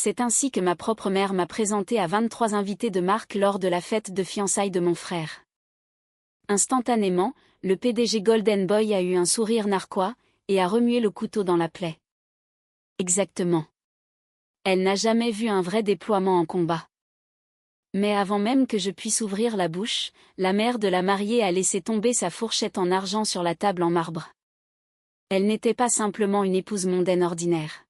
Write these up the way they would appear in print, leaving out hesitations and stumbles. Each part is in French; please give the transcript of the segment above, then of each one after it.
C'est ainsi que ma propre mère m'a présenté à 23 invités de marque lors de la fête de fiançailles de mon frère. Instantanément, le PDG Golden Boy a eu un sourire narquois, et a remué le couteau dans la plaie. Exactement. Elle n'a jamais vu un vrai déploiement en combat. Mais avant même que je puisse ouvrir la bouche, la mère de la mariée a laissé tomber sa fourchette en argent sur la table en marbre. Elle n'était pas simplement une épouse mondaine ordinaire.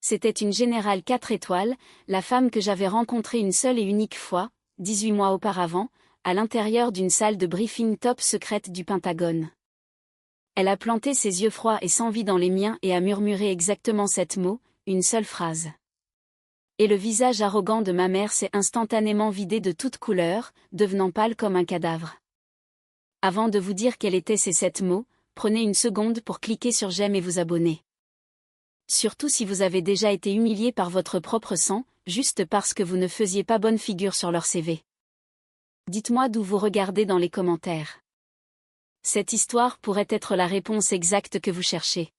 C'était une générale 4 étoiles, la femme que j'avais rencontrée une seule et unique fois, 18 mois auparavant, à l'intérieur d'une salle de briefing top secrète du Pentagone. Elle a planté ses yeux froids et sans vie dans les miens et a murmuré exactement 7 mots, une seule phrase. Et le visage arrogant de ma mère s'est instantanément vidé de toute couleur, devenant pâle comme un cadavre. Avant de vous dire quels étaient ces 7 mots, prenez une seconde pour cliquer sur j'aime et vous abonner. Surtout si vous avez déjà été humilié par votre propre sang, juste parce que vous ne faisiez pas bonne figure sur leur CV. Dites-moi d'où vous regardez dans les commentaires. Cette histoire pourrait être la réponse exacte que vous cherchez.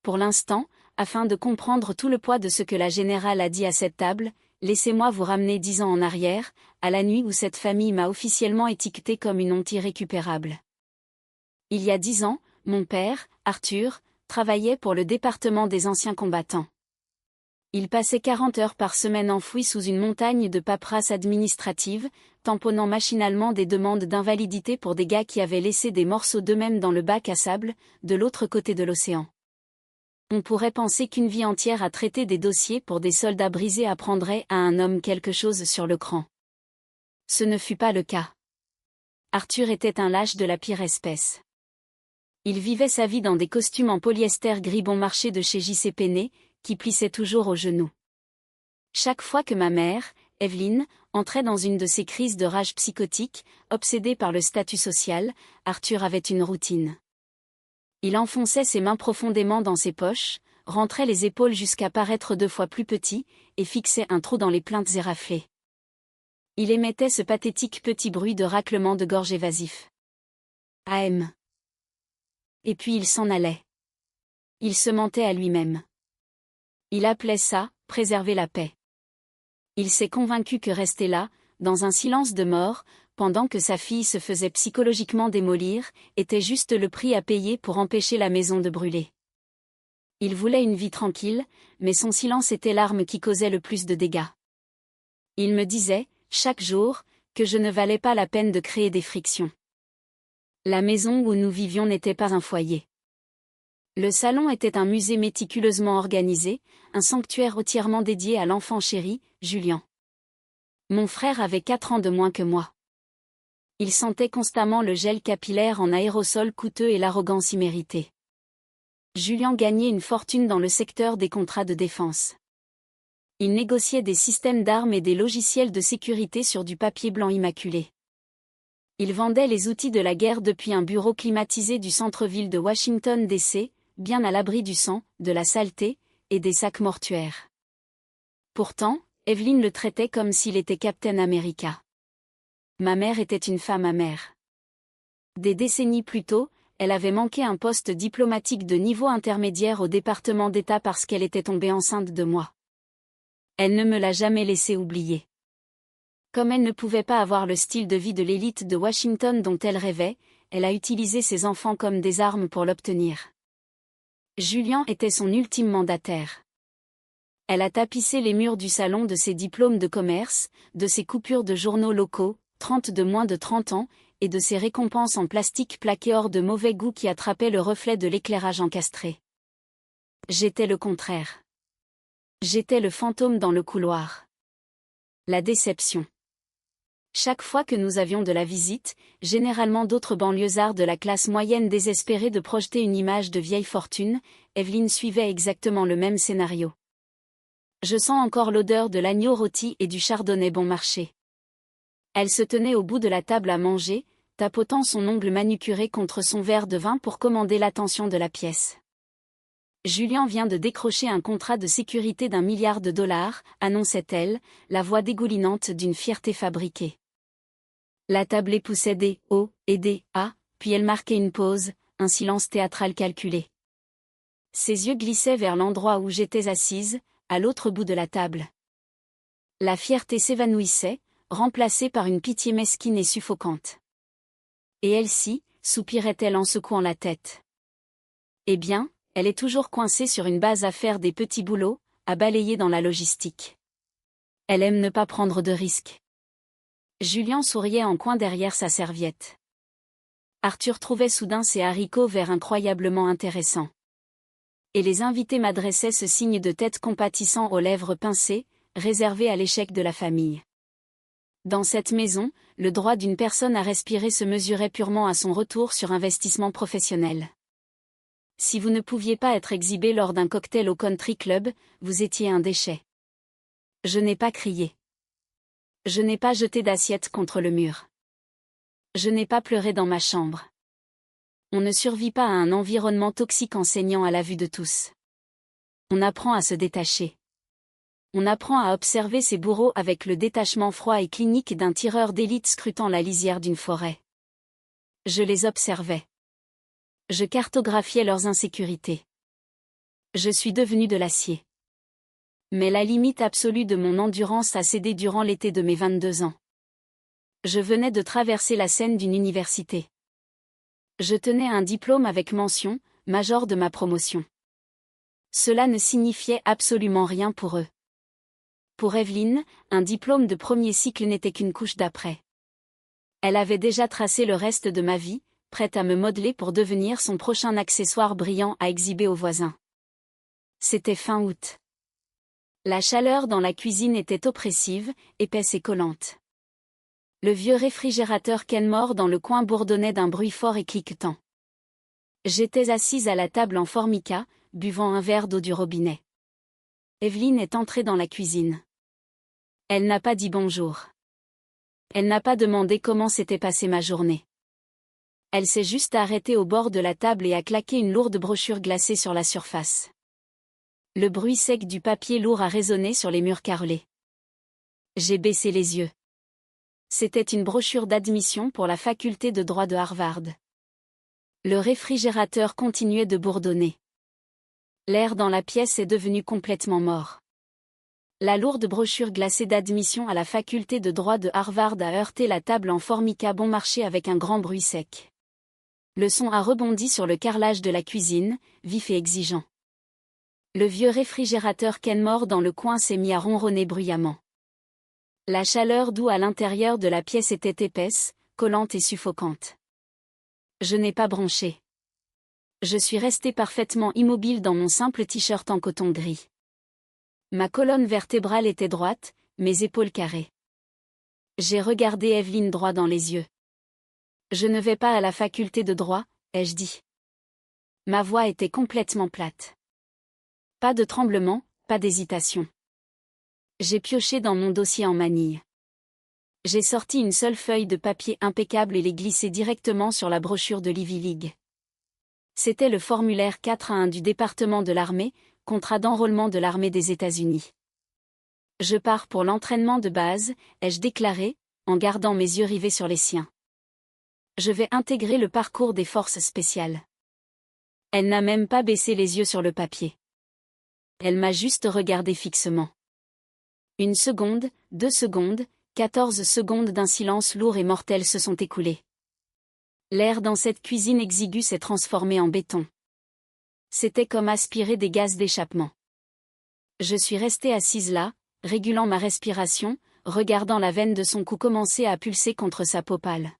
Pour l'instant, afin de comprendre tout le poids de ce que la générale a dit à cette table, laissez-moi vous ramener 10 ans en arrière, à la nuit où cette famille m'a officiellement étiqueté comme une honte irrécupérable. Il y a 10 ans, mon père, Arthur, travaillait pour le département des anciens combattants. Il passait 40 heures par semaine enfoui sous une montagne de paperasse administrative, tamponnant machinalement des demandes d'invalidité pour des gars qui avaient laissé des morceaux d'eux-mêmes dans le bac à sable, de l'autre côté de l'océan. On pourrait penser qu'une vie entière à traiter des dossiers pour des soldats brisés apprendrait à un homme quelque chose sur le cran. Ce ne fut pas le cas. Arthur était un lâche de la pire espèce. Il vivait sa vie dans des costumes en polyester gris bon marché de chez J.C. Penney, qui plissaient toujours aux genoux. Chaque fois que ma mère, Evelyne, entrait dans une de ces crises de rage psychotique, obsédée par le statut social, Arthur avait une routine. Il enfonçait ses mains profondément dans ses poches, rentrait les épaules jusqu'à paraître 2 fois plus petit, et fixait un trou dans les plaintes éraflées. Il émettait ce pathétique petit bruit de raclement de gorge évasif. AM. Et puis il s'en allait. Il se mentait à lui-même. Il appelait ça « préserver la paix ». Il s'est convaincu que rester là, dans un silence de mort, pendant que sa fille se faisait psychologiquement démolir, était juste le prix à payer pour empêcher la maison de brûler. Il voulait une vie tranquille, mais son silence était l'arme qui causait le plus de dégâts. Il me disait, chaque jour, que je ne valais pas la peine de créer des frictions. La maison où nous vivions n'était pas un foyer. Le salon était un musée méticuleusement organisé, un sanctuaire entièrement dédié à l'enfant chéri, Julien. Mon frère avait 4 ans de moins que moi. Il sentait constamment le gel capillaire en aérosol coûteux et l'arrogance imméritée. Julien gagnait une fortune dans le secteur des contrats de défense. Il négociait des systèmes d'armes et des logiciels de sécurité sur du papier blanc immaculé. Il vendait les outils de la guerre depuis un bureau climatisé du centre-ville de Washington D.C., bien à l'abri du sang, de la saleté, et des sacs mortuaires. Pourtant, Evelyne le traitait comme s'il était Captain America. Ma mère était une femme amère. Des décennies plus tôt, elle avait manqué un poste diplomatique de niveau intermédiaire au département d'État parce qu'elle était tombée enceinte de moi. Elle ne me l'a jamais laissé oublier. Comme elle ne pouvait pas avoir le style de vie de l'élite de Washington dont elle rêvait, elle a utilisé ses enfants comme des armes pour l'obtenir. Julien était son ultime mandataire. Elle a tapissé les murs du salon de ses diplômes de commerce, de ses coupures de journaux locaux, 30 de moins de 30 ans, et de ses récompenses en plastique plaquées hors de mauvais goût qui attrapaient le reflet de l'éclairage encastré. J'étais le contraire. J'étais le fantôme dans le couloir. La déception. Chaque fois que nous avions de la visite, généralement d'autres banlieusards de la classe moyenne désespérés de projeter une image de vieille fortune, Evelyne suivait exactement le même scénario. Je sens encore l'odeur de l'agneau rôti et du chardonnay bon marché. Elle se tenait au bout de la table à manger, tapotant son ongle manucuré contre son verre de vin pour commander l'attention de la pièce. Julien vient de décrocher un contrat de sécurité d'1 milliard de dollars, annonçait-elle, la voix dégoulinante d'une fierté fabriquée. La table époussait des « O » et des « A », puis elle marquait une pause, un silence théâtral calculé. Ses yeux glissaient vers l'endroit où j'étais assise, à l'autre bout de la table. La fierté s'évanouissait, remplacée par une pitié mesquine et suffocante. Et Elsie, soupirait-elle en secouant la tête. Eh bien, elle est toujours coincée sur une base à faire des petits boulots, à balayer dans la logistique. Elle aime ne pas prendre de risques. Julien souriait en coin derrière sa serviette. Arthur trouvait soudain ces haricots verts incroyablement intéressants. Et les invités m'adressaient ce signe de tête compatissant aux lèvres pincées, réservé à l'échec de la famille. Dans cette maison, le droit d'une personne à respirer se mesurait purement à son retour sur investissement professionnel. Si vous ne pouviez pas être exhibé lors d'un cocktail au country club, vous étiez un déchet. Je n'ai pas crié. Je n'ai pas jeté d'assiette contre le mur. Je n'ai pas pleuré dans ma chambre. On ne survit pas à un environnement toxique en saignant à la vue de tous. On apprend à se détacher. On apprend à observer ses bourreaux avec le détachement froid et clinique d'un tireur d'élite scrutant la lisière d'une forêt. Je les observais. Je cartographiais leurs insécurités. Je suis devenu de l'acier. Mais la limite absolue de mon endurance a cédé durant l'été de mes 22 ans. Je venais de traverser la scène d'une université. Je tenais un diplôme avec mention, major de ma promotion. Cela ne signifiait absolument rien pour eux. Pour Evelyne, un diplôme de premier cycle n'était qu'une couche d'après. Elle avait déjà tracé le reste de ma vie, prête à me modeler pour devenir son prochain accessoire brillant à exhiber aux voisins. C'était fin août. La chaleur dans la cuisine était oppressive, épaisse et collante. Le vieux réfrigérateur Kenmore dans le coin bourdonnait d'un bruit fort et cliquetant. J'étais assise à la table en formica, buvant un verre d'eau du robinet. Evelyne est entrée dans la cuisine. Elle n'a pas dit bonjour. Elle n'a pas demandé comment s'était passée ma journée. Elle s'est juste arrêtée au bord de la table et a claqué une lourde brochure glacée sur la surface. Le bruit sec du papier lourd a résonné sur les murs carrelés. J'ai baissé les yeux. C'était une brochure d'admission pour la faculté de droit de Harvard. Le réfrigérateur continuait de bourdonner. L'air dans la pièce est devenu complètement mort. La lourde brochure glacée d'admission à la faculté de droit de Harvard a heurté la table en formica bon marché avec un grand bruit sec. Le son a rebondi sur le carrelage de la cuisine, vif et exigeant. Le vieux réfrigérateur Kenmore dans le coin s'est mis à ronronner bruyamment. La chaleur d'où à l'intérieur de la pièce était épaisse, collante et suffocante. Je n'ai pas bronché. Je suis resté parfaitement immobile dans mon simple t-shirt en coton gris. Ma colonne vertébrale était droite, mes épaules carrées. J'ai regardé Evelyne droit dans les yeux. Je ne vais pas à la faculté de droit, ai-je dit. Ma voix était complètement plate. Pas de tremblement, pas d'hésitation. J'ai pioché dans mon dossier en manille. J'ai sorti une seule feuille de papier impeccable et l'ai glissée directement sur la brochure de l'Ivy League. C'était le formulaire 4-1 du département de l'armée, contrat d'enrôlement de l'armée des États-Unis. Je pars pour l'entraînement de base, ai-je déclaré, en gardant mes yeux rivés sur les siens. Je vais intégrer le parcours des forces spéciales. Elle n'a même pas baissé les yeux sur le papier. Elle m'a juste regardé fixement. 1 seconde, 2 secondes, 14 secondes d'un silence lourd et mortel se sont écoulées. L'air dans cette cuisine exiguë s'est transformé en béton. C'était comme aspirer des gaz d'échappement. Je suis restée assise là, régulant ma respiration, regardant la veine de son cou commencer à pulser contre sa peau pâle.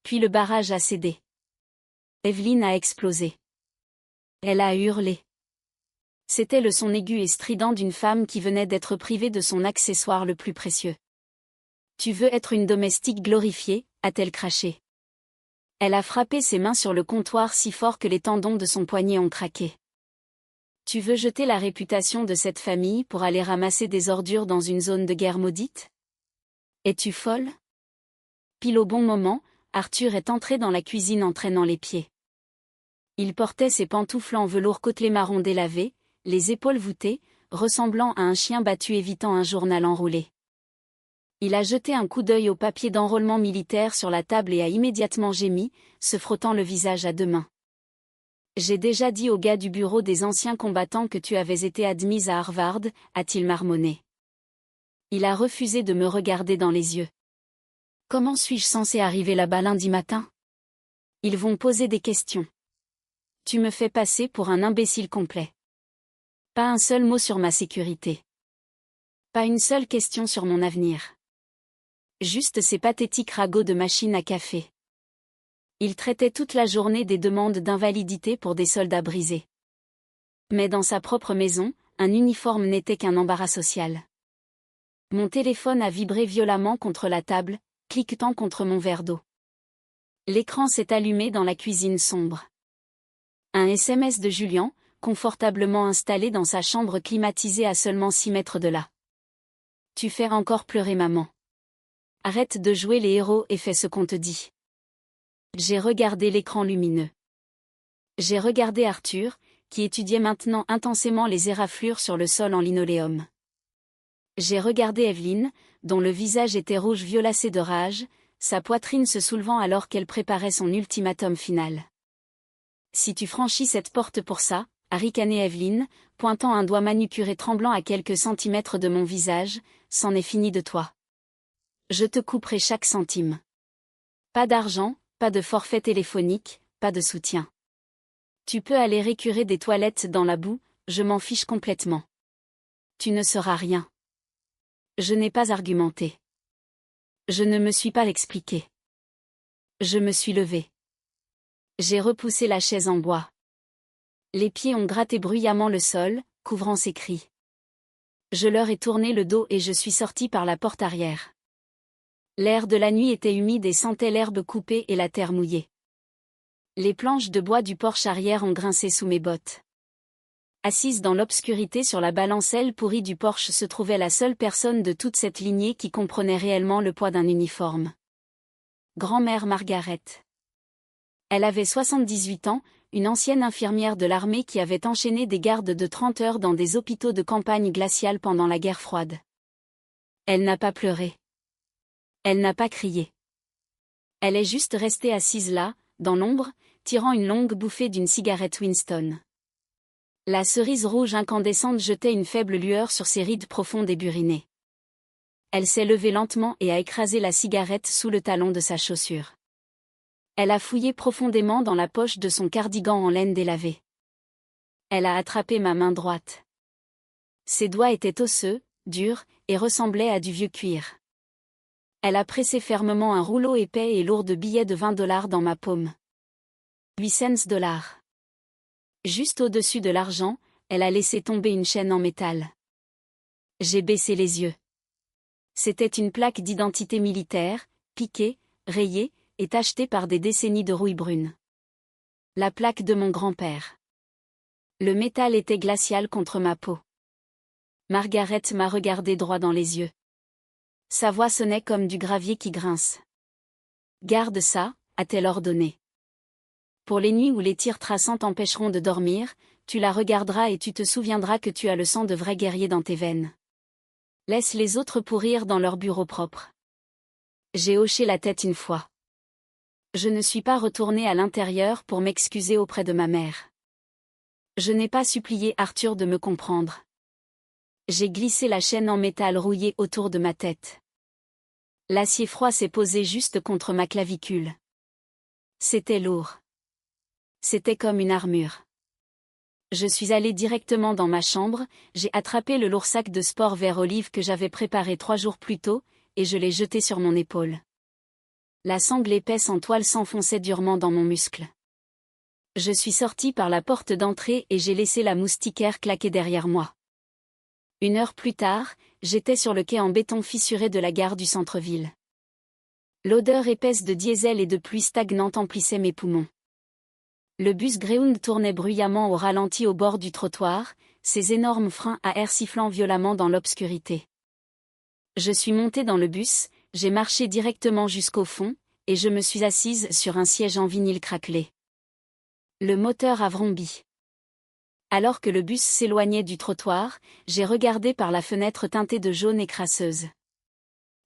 Puis le barrage a cédé. Evelyne a explosé. Elle a hurlé. C'était le son aigu et strident d'une femme qui venait d'être privée de son accessoire le plus précieux. « Tu veux être une domestique glorifiée » a-t-elle craché. Elle a frappé ses mains sur le comptoir si fort que les tendons de son poignet ont craqué. « Tu veux jeter la réputation de cette famille pour aller ramasser des ordures dans une zone de guerre maudite ? Es-tu folle ? » Pile au bon moment, Arthur est entré dans la cuisine en traînant les pieds. Il portait ses pantoufles en velours côtelé marron délavé, les épaules voûtées, ressemblant à un chien battu évitant un journal enroulé. Il a jeté un coup d'œil au papier d'enrôlement militaire sur la table et a immédiatement gémi, se frottant le visage à 2 mains. J'ai déjà dit au gars du bureau des anciens combattants que tu avais été admise à Harvard, a-t-il marmonné. Il a refusé de me regarder dans les yeux. Comment suis-je censé arriver là-bas lundi matin? Ils vont poser des questions. Tu me fais passer pour un imbécile complet. Pas un seul mot sur ma sécurité. Pas une seule question sur mon avenir. Juste ces pathétiques ragots de machine à café. Il traitait toute la journée des demandes d'invalidité pour des soldats brisés. Mais dans sa propre maison, un uniforme n'était qu'un embarras social. Mon téléphone a vibré violemment contre la table, cliquetant contre mon verre d'eau. L'écran s'est allumé dans la cuisine sombre. Un SMS de Julien, confortablement installé dans sa chambre climatisée à seulement 6 mètres de là. Tu fais encore pleurer maman. Arrête de jouer les héros et fais ce qu'on te dit. J'ai regardé l'écran lumineux. J'ai regardé Arthur, qui étudiait maintenant intensément les éraflures sur le sol en linoléum. J'ai regardé Evelyne, dont le visage était rouge violacé de rage, sa poitrine se soulevant alors qu'elle préparait son ultimatum final. Si tu franchis cette porte pour ça, a ricané Evelyne, pointant un doigt manucuré tremblant à quelques centimètres de mon visage, c'en est fini de toi. Je te couperai chaque centime. Pas d'argent, pas de forfait téléphonique, pas de soutien. Tu peux aller récurer des toilettes dans la boue, je m'en fiche complètement. Tu ne seras rien. Je n'ai pas argumenté. Je ne me suis pas expliqué. Je me suis levé. J'ai repoussé la chaise en bois. Les pieds ont gratté bruyamment le sol, couvrant ses cris. Je leur ai tourné le dos et je suis sorti par la porte arrière. L'air de la nuit était humide et sentait l'herbe coupée et la terre mouillée. Les planches de bois du porche arrière ont grincé sous mes bottes. Assise dans l'obscurité sur la balancelle pourrie du porche se trouvait la seule personne de toute cette lignée qui comprenait réellement le poids d'un uniforme. Grand-mère Margaret. Elle avait 78 ans, une ancienne infirmière de l'armée qui avait enchaîné des gardes de 30 heures dans des hôpitaux de campagne glaciale pendant la guerre froide. Elle n'a pas pleuré. Elle n'a pas crié. Elle est juste restée assise là, dans l'ombre, tirant une longue bouffée d'une cigarette Winston. La cerise rouge incandescente jetait une faible lueur sur ses rides profondes et burinées. Elle s'est levée lentement et a écrasé la cigarette sous le talon de sa chaussure. Elle a fouillé profondément dans la poche de son cardigan en laine délavé. Elle a attrapé ma main droite. Ses doigts étaient osseux, durs, et ressemblaient à du vieux cuir. Elle a pressé fermement un rouleau épais et lourd de billets de $20 dans ma paume. 8 $. Juste au-dessus de l'argent, elle a laissé tomber une chaîne en métal. J'ai baissé les yeux. C'était une plaque d'identité militaire, piquée, rayée, et tachetée par des décennies de rouille brune. La plaque de mon grand-père. Le métal était glacial contre ma peau. Margaret m'a regardé droit dans les yeux. Sa voix sonnait comme du gravier qui grince. Garde ça, a-t-elle ordonné. Pour les nuits où les tirs traçants t'empêcheront de dormir, tu la regarderas et tu te souviendras que tu as le sang de vrai guerrier dans tes veines. Laisse les autres pourrir dans leur bureau propre. J'ai hoché la tête une fois. Je ne suis pas retournée à l'intérieur pour m'excuser auprès de ma mère. Je n'ai pas supplié Arthur de me comprendre. J'ai glissé la chaîne en métal rouillé autour de ma tête. L'acier froid s'est posé juste contre ma clavicule. C'était lourd. C'était comme une armure. Je suis allée directement dans ma chambre, j'ai attrapé le lourd sac de sport vert olive que j'avais préparé 3 jours plus tôt, et je l'ai jeté sur mon épaule. La sangle épaisse en toile s'enfonçait durement dans mon muscle. Je suis sortie par la porte d'entrée et j'ai laissé la moustiquaire claquer derrière moi. 1 heure plus tard, j'étais sur le quai en béton fissuré de la gare du centre-ville. L'odeur épaisse de diesel et de pluie stagnante emplissait mes poumons. Le bus Greyhound tournait bruyamment au ralenti au bord du trottoir, ses énormes freins à air sifflant violemment dans l'obscurité. Je suis montée dans le bus, j'ai marché directement jusqu'au fond, et je me suis assise sur un siège en vinyle craquelé. Le moteur a vrombit. Alors que le bus s'éloignait du trottoir, j'ai regardé par la fenêtre teintée de jaune et crasseuse.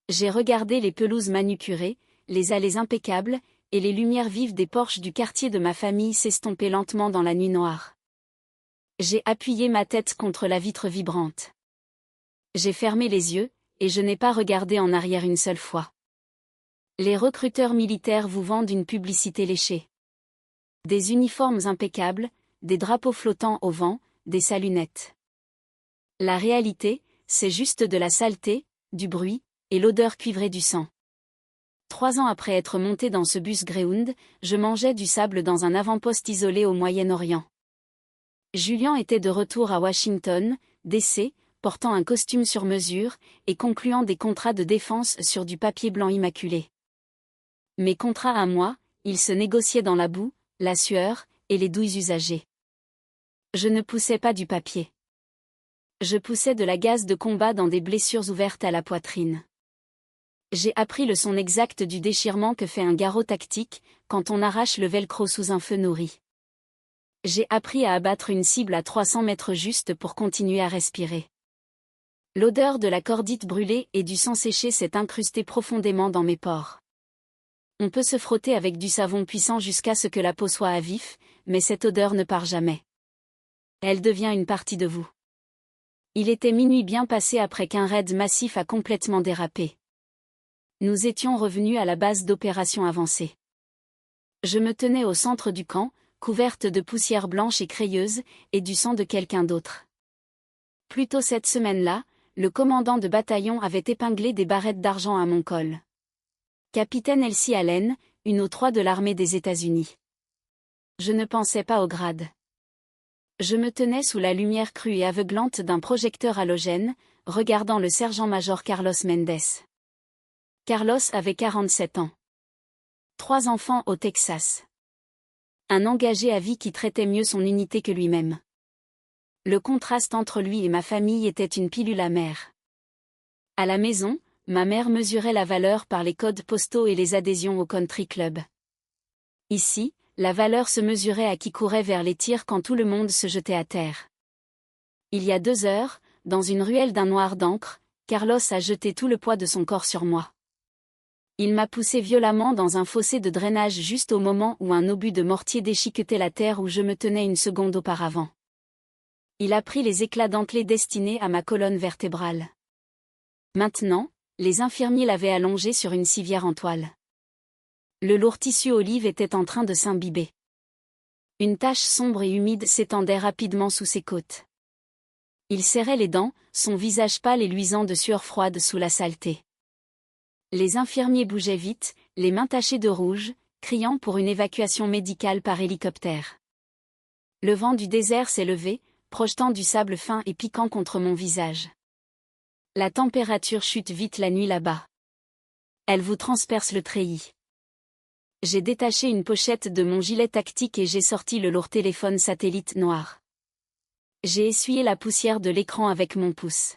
J'ai regardé les pelouses manucurées, les allées impeccables, et les lumières vives des porches du quartier de ma famille s'estompaient lentement dans la nuit noire. J'ai appuyé ma tête contre la vitre vibrante. J'ai fermé les yeux, et je n'ai pas regardé en arrière une seule fois. Les recruteurs militaires vous vendent une publicité léchée. Des uniformes impeccables, des drapeaux flottants au vent, des saluts nets. La réalité, c'est juste de la saleté, du bruit, et l'odeur cuivrée du sang. 3 ans après être monté dans ce bus Greyhound, je mangeais du sable dans un avant-poste isolé au Moyen-Orient. Julian était de retour à Washington, D.C., portant un costume sur mesure, et concluant des contrats de défense sur du papier blanc immaculé. Mes contrats à moi, ils se négociaient dans la boue, la sueur, et les douilles usagées. Je ne poussais pas du papier. Je poussais de la gaze de combat dans des blessures ouvertes à la poitrine. J'ai appris le son exact du déchirement que fait un garrot tactique, quand on arrache le velcro sous un feu nourri. J'ai appris à abattre une cible à 300 mètres juste pour continuer à respirer. L'odeur de la cordite brûlée et du sang séché s'est incrustée profondément dans mes pores. On peut se frotter avec du savon puissant jusqu'à ce que la peau soit à vif, mais cette odeur ne part jamais. Elle devient une partie de vous. Il était minuit bien passé après qu'un raid massif a complètement dérapé. Nous étions revenus à la base d'opération avancée. Je me tenais au centre du camp, couverte de poussière blanche et crayeuse, et du sang de quelqu'un d'autre. Plus tôt cette semaine-là, le commandant de bataillon avait épinglé des barrettes d'argent à mon col. Capitaine Elsie Allen, une aux 3 de l'armée des États-Unis. Je ne pensais pas au grade. Je me tenais sous la lumière crue et aveuglante d'un projecteur halogène, regardant le sergent-major Carlos Mendes. Carlos avait 47 ans. 3 enfants au Texas. Un engagé à vie qui traitait mieux son unité que lui-même. Le contraste entre lui et ma famille était une pilule amère. À la maison, ma mère mesurait la valeur par les codes postaux et les adhésions au country club. Ici, la valeur se mesurait à qui courait vers les tirs quand tout le monde se jetait à terre. Il y a 2 heures, dans une ruelle d'un noir d'encre, Carlos a jeté tout le poids de son corps sur moi. Il m'a poussé violemment dans un fossé de drainage juste au moment où un obus de mortier déchiquetait la terre où je me tenais une seconde auparavant. Il a pris les éclats dentelés destinés à ma colonne vertébrale. Maintenant, les infirmiers l'avaient allongé sur une civière en toile. Le lourd tissu olive était en train de s'imbiber. Une tache sombre et humide s'étendait rapidement sous ses côtes. Il serrait les dents, son visage pâle et luisant de sueur froide sous la saleté. Les infirmiers bougeaient vite, les mains tachées de rouge, criant pour une évacuation médicale par hélicoptère. Le vent du désert s'est levé, projetant du sable fin et piquant contre mon visage. La température chute vite la nuit là-bas. Elle vous transperce le treillis. J'ai détaché une pochette de mon gilet tactique et j'ai sorti le lourd téléphone satellite noir. J'ai essuyé la poussière de l'écran avec mon pouce.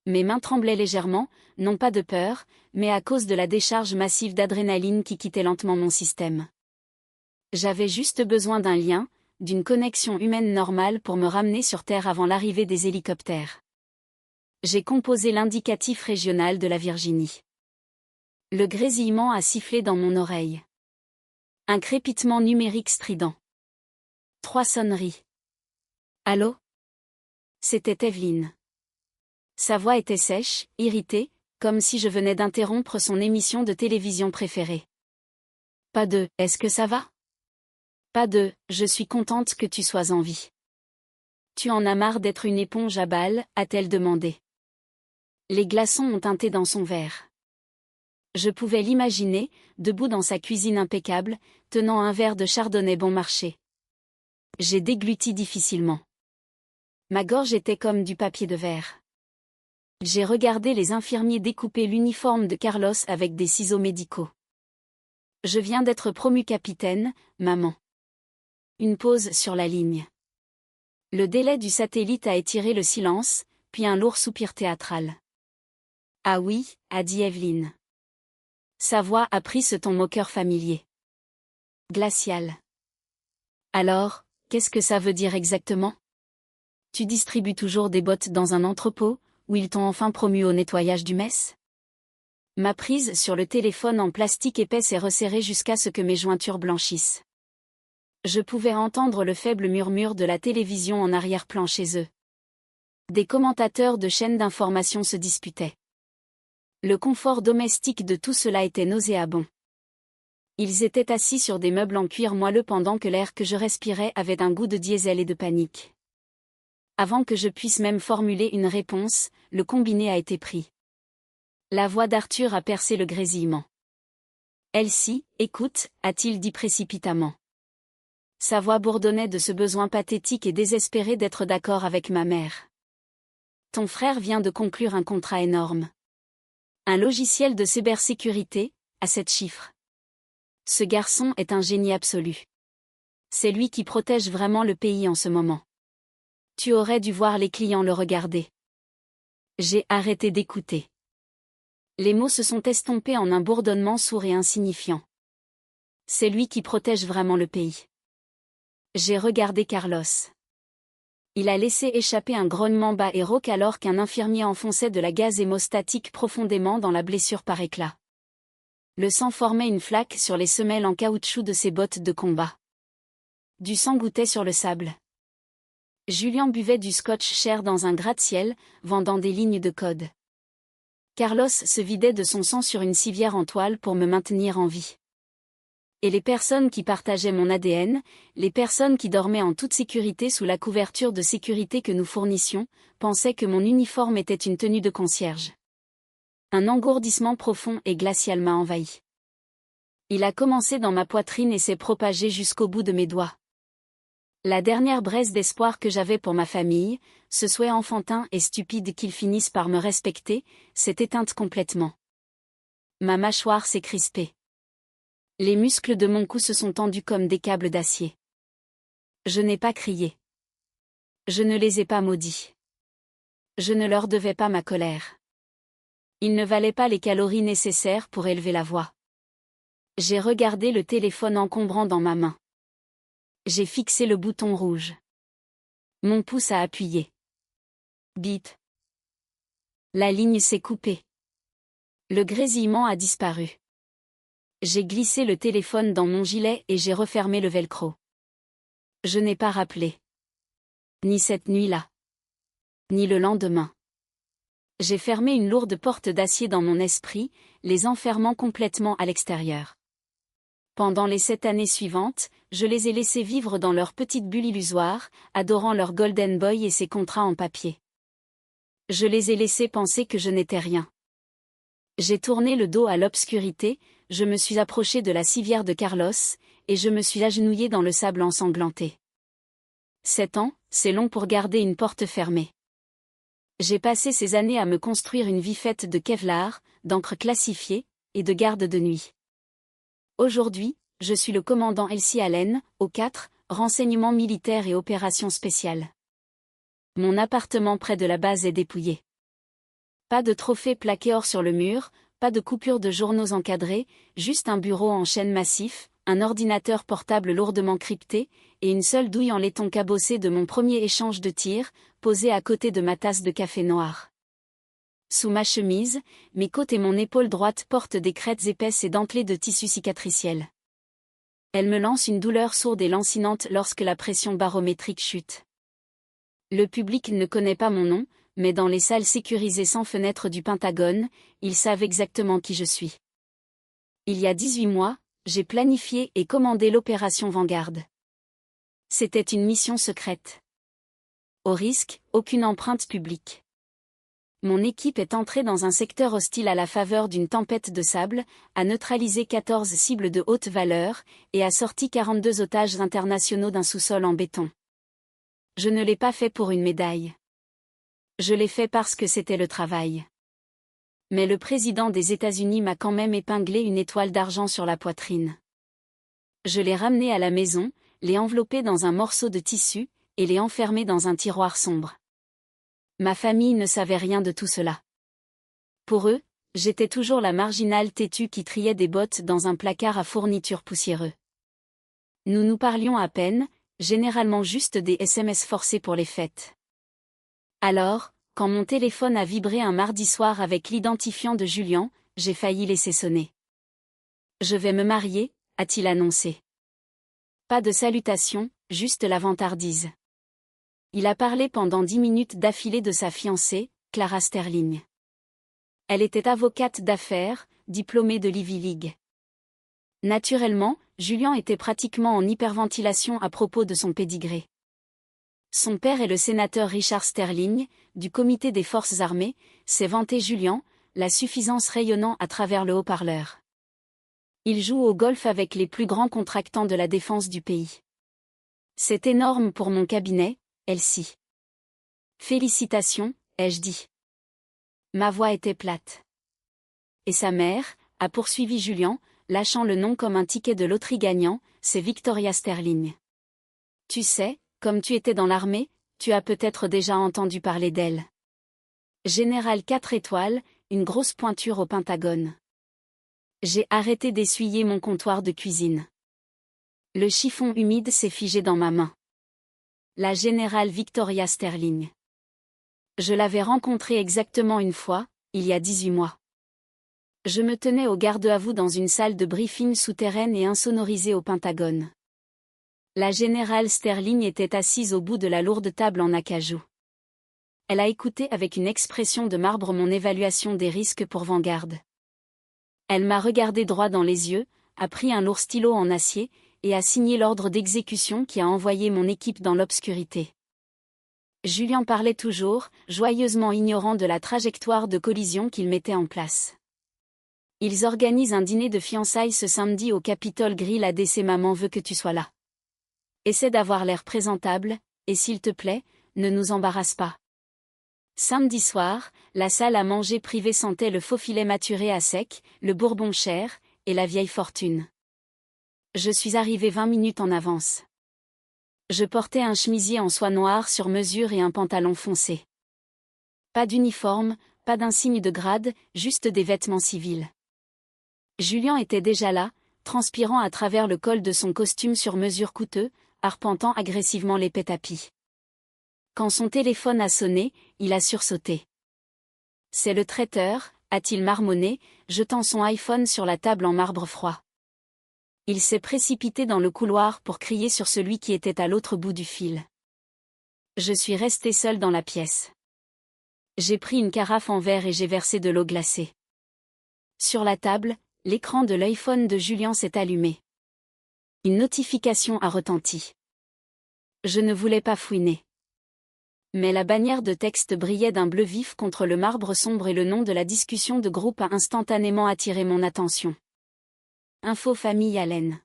Mes mains tremblaient légèrement, non pas de peur, mais à cause de la décharge massive d'adrénaline qui quittait lentement mon système. J'avais juste besoin d'un lien, d'une connexion humaine normale pour me ramener sur Terre avant l'arrivée des hélicoptères. J'ai composé l'indicatif régional de la Virginie. Le grésillement a sifflé dans mon oreille. Un crépitement numérique strident. 3 sonneries. Allô ? C'était Evelyne. Sa voix était sèche, irritée, comme si je venais d'interrompre son émission de télévision préférée. Pas de « Est-ce que ça va ? » Pas de « Je suis contente que tu sois en vie. » Tu en as marre d'être une éponge à balles, a-t-elle demandé. Les glaçons ont teinté dans son verre. Je pouvais l'imaginer, debout dans sa cuisine impeccable, tenant un verre de chardonnay bon marché. J'ai dégluti difficilement. Ma gorge était comme du papier de verre. J'ai regardé les infirmiers découper l'uniforme de Carlos avec des ciseaux médicaux. Je viens d'être promu capitaine, maman. Une pause sur la ligne. Le délai du satellite a étiré le silence, puis un lourd soupir théâtral. Ah oui, a dit Evelyne. Sa voix a pris ce ton moqueur familier. Glacial. Alors, qu'est-ce que ça veut dire exactement ? Tu distribues toujours des bottes dans un entrepôt, où ils t'ont enfin promu au nettoyage du mess ? Ma prise sur le téléphone en plastique épais s'est resserrée jusqu'à ce que mes jointures blanchissent. Je pouvais entendre le faible murmure de la télévision en arrière-plan chez eux. Des commentateurs de chaînes d'information se disputaient. Le confort domestique de tout cela était nauséabond. Ils étaient assis sur des meubles en cuir moelleux pendant que l'air que je respirais avait un goût de diesel et de panique. Avant que je puisse même formuler une réponse, le combiné a été pris. La voix d'Arthur a percé le grésillement. « Elsie, écoute » a-t-il dit précipitamment. Sa voix bourdonnait de ce besoin pathétique et désespéré d'être d'accord avec ma mère. « Ton frère vient de conclure un contrat énorme. Un logiciel de cybersécurité, à 7 chiffres. Ce garçon est un génie absolu. C'est lui qui protège vraiment le pays en ce moment. Tu aurais dû voir les clients le regarder. » J'ai arrêté d'écouter. Les mots se sont estompés en un bourdonnement sourd et insignifiant. C'est lui qui protège vraiment le pays. J'ai regardé Carlos. Il a laissé échapper un grognement bas et rauque alors qu'un infirmier enfonçait de la gaz hémostatique profondément dans la blessure par éclat. Le sang formait une flaque sur les semelles en caoutchouc de ses bottes de combat. Du sang gouttait sur le sable. Julien buvait du scotch cher dans un gratte-ciel, vendant des lignes de code. Carlos se vidait de son sang sur une civière en toile pour me maintenir en vie. Et les personnes qui partageaient mon ADN, les personnes qui dormaient en toute sécurité sous la couverture de sécurité que nous fournissions, pensaient que mon uniforme était une tenue de concierge. Un engourdissement profond et glacial m'a envahi. Il a commencé dans ma poitrine et s'est propagé jusqu'au bout de mes doigts. La dernière braise d'espoir que j'avais pour ma famille, ce souhait enfantin et stupide qu'ils finissent par me respecter, s'est éteinte complètement. Ma mâchoire s'est crispée. Les muscles de mon cou se sont tendus comme des câbles d'acier. Je n'ai pas crié. Je ne les ai pas maudits. Je ne leur devais pas ma colère. Ils ne valaient pas les calories nécessaires pour élever la voix. J'ai regardé le téléphone encombrant dans ma main. J'ai fixé le bouton rouge. Mon pouce a appuyé. Bip. La ligne s'est coupée. Le grésillement a disparu. J'ai glissé le téléphone dans mon gilet et j'ai refermé le velcro. Je n'ai pas rappelé. Ni cette nuit-là. Ni le lendemain. J'ai fermé une lourde porte d'acier dans mon esprit, les enfermant complètement à l'extérieur. Pendant les 7 années suivantes, je les ai laissés vivre dans leur petite bulle illusoire, adorant leur Golden Boy et ses contrats en papier. Je les ai laissés penser que je n'étais rien. J'ai tourné le dos à l'obscurité, je me suis approché de la civière de Carlos, et je me suis agenouillé dans le sable ensanglanté. 7 ans, c'est long pour garder une porte fermée. J'ai passé ces années à me construire une vie faite de Kevlar, d'encre classifiée, et de garde de nuit. Aujourd'hui, je suis le commandant Elsie Allen, au 4, renseignements militaires et opérations spéciales. Mon appartement près de la base est dépouillé. Pas de trophées plaqués or sur le mur, pas de coupures de journaux encadrés, juste un bureau en chêne massif, un ordinateur portable lourdement crypté, et une seule douille en laiton cabossé de mon premier échange de tir, posée à côté de ma tasse de café noir. Sous ma chemise, mes côtes et mon épaule droite portent des crêtes épaisses et dentelées de tissu cicatriciel. Elles me lancent une douleur sourde et lancinante lorsque la pression barométrique chute. Le public ne connaît pas mon nom, mais dans les salles sécurisées sans fenêtre du Pentagone, ils savent exactement qui je suis. Il y a 18 mois, j'ai planifié et commandé l'opération Vanguard. C'était une mission secrète. Au risque, aucune empreinte publique. Mon équipe est entrée dans un secteur hostile à la faveur d'une tempête de sable, a neutralisé 14 cibles de haute valeur, et a sorti 42 otages internationaux d'un sous-sol en béton. Je ne l'ai pas fait pour une médaille. Je l'ai fait parce que c'était le travail. Mais le président des États-Unis m'a quand même épinglé une étoile d'argent sur la poitrine. Je l'ai ramené à la maison, l'ai enveloppé dans un morceau de tissu, et l'ai enfermé dans un tiroir sombre. Ma famille ne savait rien de tout cela. Pour eux, j'étais toujours la marginale têtue qui triait des bottes dans un placard à fournitures poussiéreux. Nous nous parlions à peine, généralement juste des SMS forcés pour les fêtes. Alors, quand mon téléphone a vibré un mardi soir avec l'identifiant de Julien, j'ai failli laisser sonner. Je vais me marier, a-t-il annoncé. Pas de salutation, juste la vantardise. Il a parlé pendant 10 minutes d'affilée de sa fiancée, Clara Sterling. Elle était avocate d'affaires, diplômée de l'Ivy League. Naturellement, Julian était pratiquement en hyperventilation à propos de son pédigré. Son père est le sénateur Richard Sterling, du Comité des Forces armées, s'est vanté Julian, la suffisance rayonnant à travers le haut-parleur. Il joue au golf avec les plus grands contractants de la défense du pays. C'est énorme pour mon cabinet, Elsie. Félicitations, ai-je dit. Ma voix était plate. Et sa mère, a poursuivi Julian, lâchant le nom comme un ticket de loterie gagnant, c'est Victoria Sterling. Tu sais, comme tu étais dans l'armée, tu as peut-être déjà entendu parler d'elle. Général 4 étoiles, une grosse pointure au Pentagone. J'ai arrêté d'essuyer mon comptoir de cuisine. Le chiffon humide s'est figé dans ma main. La générale Victoria Sterling. Je l'avais rencontrée exactement une fois, il y a 18 mois. Je me tenais au garde-à-vous dans une salle de briefing souterraine et insonorisée au Pentagone. La générale Sterling était assise au bout de la lourde table en acajou. Elle a écouté avec une expression de marbre mon évaluation des risques pour Vanguard. Elle m'a regardé droit dans les yeux, a pris un lourd stylo en acier, et a signé l'ordre d'exécution qui a envoyé mon équipe dans l'obscurité. Julian parlait toujours, joyeusement ignorant de la trajectoire de collision qu'il mettait en place. Ils organisent un dîner de fiançailles ce samedi au Capitol Grill ADC. Maman veut que tu sois là. Essaie d'avoir l'air présentable, et s'il te plaît, ne nous embarrasse pas. Samedi soir, la salle à manger privée sentait le faux filet maturé à sec, le bourbon cher, et la vieille fortune. Je suis arrivé 20 minutes en avance. Je portais un chemisier en soie noire sur mesure et un pantalon foncé. Pas d'uniforme, pas d'insigne de grade, juste des vêtements civils. Julian était déjà là, transpirant à travers le col de son costume sur mesure coûteux, arpentant agressivement l'épais tapis. Quand son téléphone a sonné, il a sursauté. C'est le traiteur, a-t-il marmonné, jetant son iPhone sur la table en marbre froid. Il s'est précipité dans le couloir pour crier sur celui qui était à l'autre bout du fil. Je suis resté seul dans la pièce. J'ai pris une carafe en verre et j'ai versé de l'eau glacée. Sur la table, l'écran de l'iPhone de Julian s'est allumé. Une notification a retenti. Je ne voulais pas fouiner. Mais la bannière de texte brillait d'un bleu vif contre le marbre sombre et le nom de la discussion de groupe a instantanément attiré mon attention. Info famille Allen.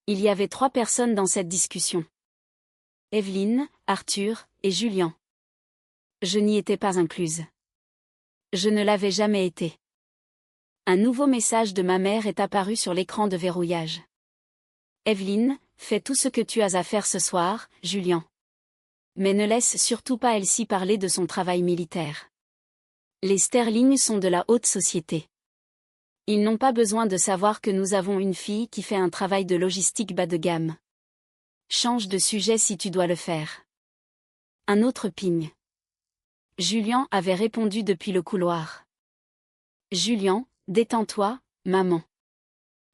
Il y avait 3 personnes dans cette discussion. Evelyne, Arthur, et Julian. Je n'y étais pas incluse. Je ne l'avais jamais été. Un nouveau message de ma mère est apparu sur l'écran de verrouillage. Evelyne, fais tout ce que tu as à faire ce soir, Julian. Mais ne laisse surtout pas Elsie parler de son travail militaire. Les Sterling sont de la haute société. Ils n'ont pas besoin de savoir que nous avons une fille qui fait un travail de logistique bas de gamme. Change de sujet si tu dois le faire. Un autre ping. Julian avait répondu depuis le couloir. Julian, détends-toi, maman.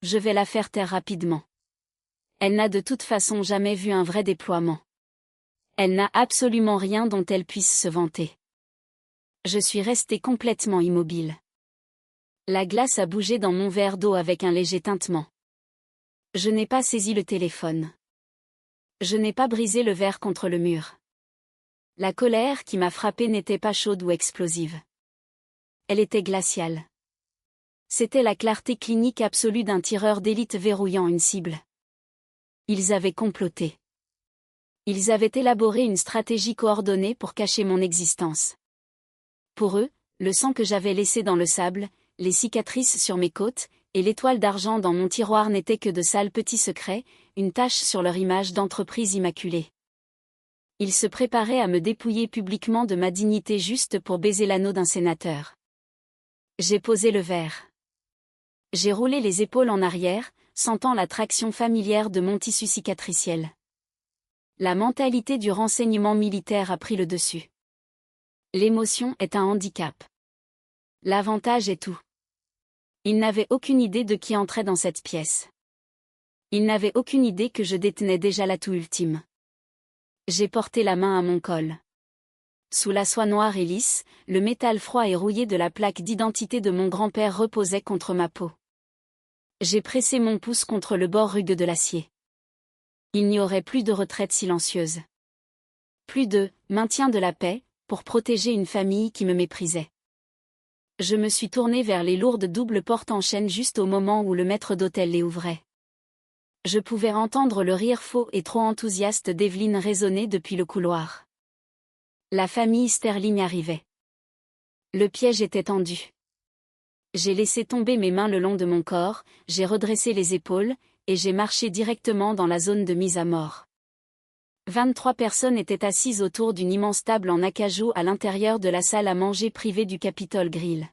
Je vais la faire taire rapidement. Elle n'a de toute façon jamais vu un vrai déploiement. Elle n'a absolument rien dont elle puisse se vanter. Je suis resté complètement immobile. La glace a bougé dans mon verre d'eau avec un léger tintement. Je n'ai pas saisi le téléphone. Je n'ai pas brisé le verre contre le mur. La colère qui m'a frappé n'était pas chaude ou explosive. Elle était glaciale. C'était la clarté clinique absolue d'un tireur d'élite verrouillant une cible. Ils avaient comploté. Ils avaient élaboré une stratégie coordonnée pour cacher mon existence. Pour eux, le sang que j'avais laissé dans le sable, les cicatrices sur mes côtes, et l'étoile d'argent dans mon tiroir n'étaient que de sales petits secrets, une tache sur leur image d'entreprise immaculée. Ils se préparaient à me dépouiller publiquement de ma dignité juste pour baiser l'anneau d'un sénateur. J'ai posé le verre. J'ai roulé les épaules en arrière, sentant la traction familière de mon tissu cicatriciel. La mentalité du renseignement militaire a pris le dessus. L'émotion est un handicap. L'avantage est tout. Il n'avait aucune idée de qui entrait dans cette pièce. Il n'avait aucune idée que je détenais déjà l'atout ultime. J'ai porté la main à mon col. Sous la soie noire et lisse, le métal froid et rouillé de la plaque d'identité de mon grand-père reposait contre ma peau. J'ai pressé mon pouce contre le bord rugueux de l'acier. Il n'y aurait plus de retraite silencieuse. Plus de maintien de la paix, pour protéger une famille qui me méprisait. Je me suis tourné vers les lourdes doubles portes en chêne juste au moment où le maître d'hôtel les ouvrait. Je pouvais entendre le rire faux et trop enthousiaste d'Evelyne résonner depuis le couloir. La famille Sterling arrivait. Le piège était tendu. J'ai laissé tomber mes mains le long de mon corps, j'ai redressé les épaules, et j'ai marché directement dans la zone de mise à mort. 23 personnes étaient assises autour d'une immense table en acajou à l'intérieur de la salle à manger privée du Capitol Grill.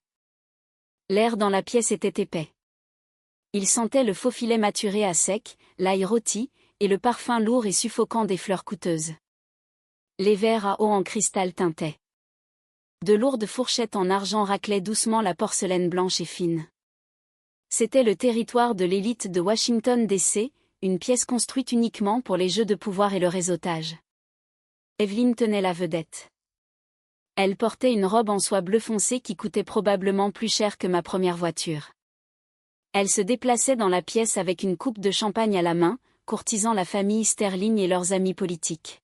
L'air dans la pièce était épais. Il sentait le faux filet maturé à sec, l'ail rôti, et le parfum lourd et suffocant des fleurs coûteuses. Les verres à eau en cristal tintaient. De lourdes fourchettes en argent raclaient doucement la porcelaine blanche et fine. C'était le territoire de l'élite de Washington DC, une pièce construite uniquement pour les jeux de pouvoir et le réseautage. Evelyne tenait la vedette. Elle portait une robe en soie bleu foncé qui coûtait probablement plus cher que ma première voiture. Elle se déplaçait dans la pièce avec une coupe de champagne à la main, courtisant la famille Sterling et leurs amis politiques.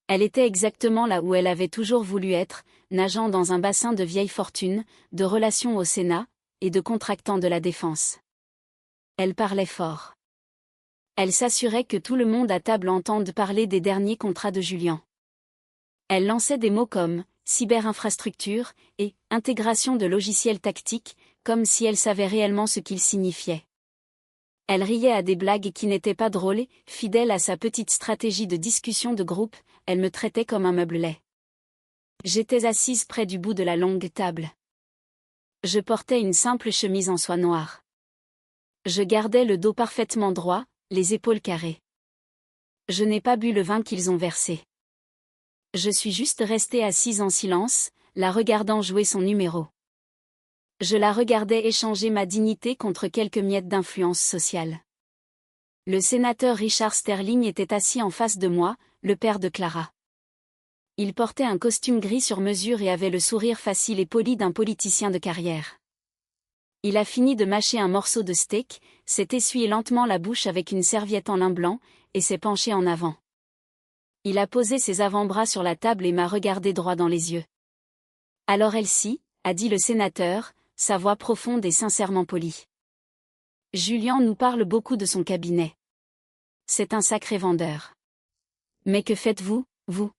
Elle était exactement là où elle avait toujours voulu être, nageant dans un bassin de vieille fortune, de relations au Sénat, et de contractants de la défense. Elle parlait fort. Elle s'assurait que tout le monde à table entende parler des derniers contrats de Julian. Elle lançait des mots comme « cyberinfrastructure » et « intégration de logiciels tactiques », comme si elle savait réellement ce qu'ils signifiaient. Elle riait à des blagues qui n'étaient pas drôles et, fidèle à sa petite stratégie de discussion de groupe, elle me traitait comme un meuble laid. J'étais assise près du bout de la longue table. Je portais une simple chemise en soie noire. Je gardais le dos parfaitement droit, les épaules carrées. Je n'ai pas bu le vin qu'ils ont versé. Je suis juste restée assise en silence, la regardant jouer son numéro. Je la regardais échanger ma dignité contre quelques miettes d'influence sociale. Le sénateur Richard Sterling était assis en face de moi, le père de Clara. Il portait un costume gris sur mesure et avait le sourire facile et poli d'un politicien de carrière. Il a fini de mâcher un morceau de steak, s'est essuyé lentement la bouche avec une serviette en lin blanc, et s'est penché en avant. Il a posé ses avant-bras sur la table et m'a regardé droit dans les yeux. « Alors Elsie » a dit le sénateur, sa voix profonde et sincèrement polie. « Julian nous parle beaucoup de son cabinet. C'est un sacré vendeur. Mais que faites-vous, vous ?»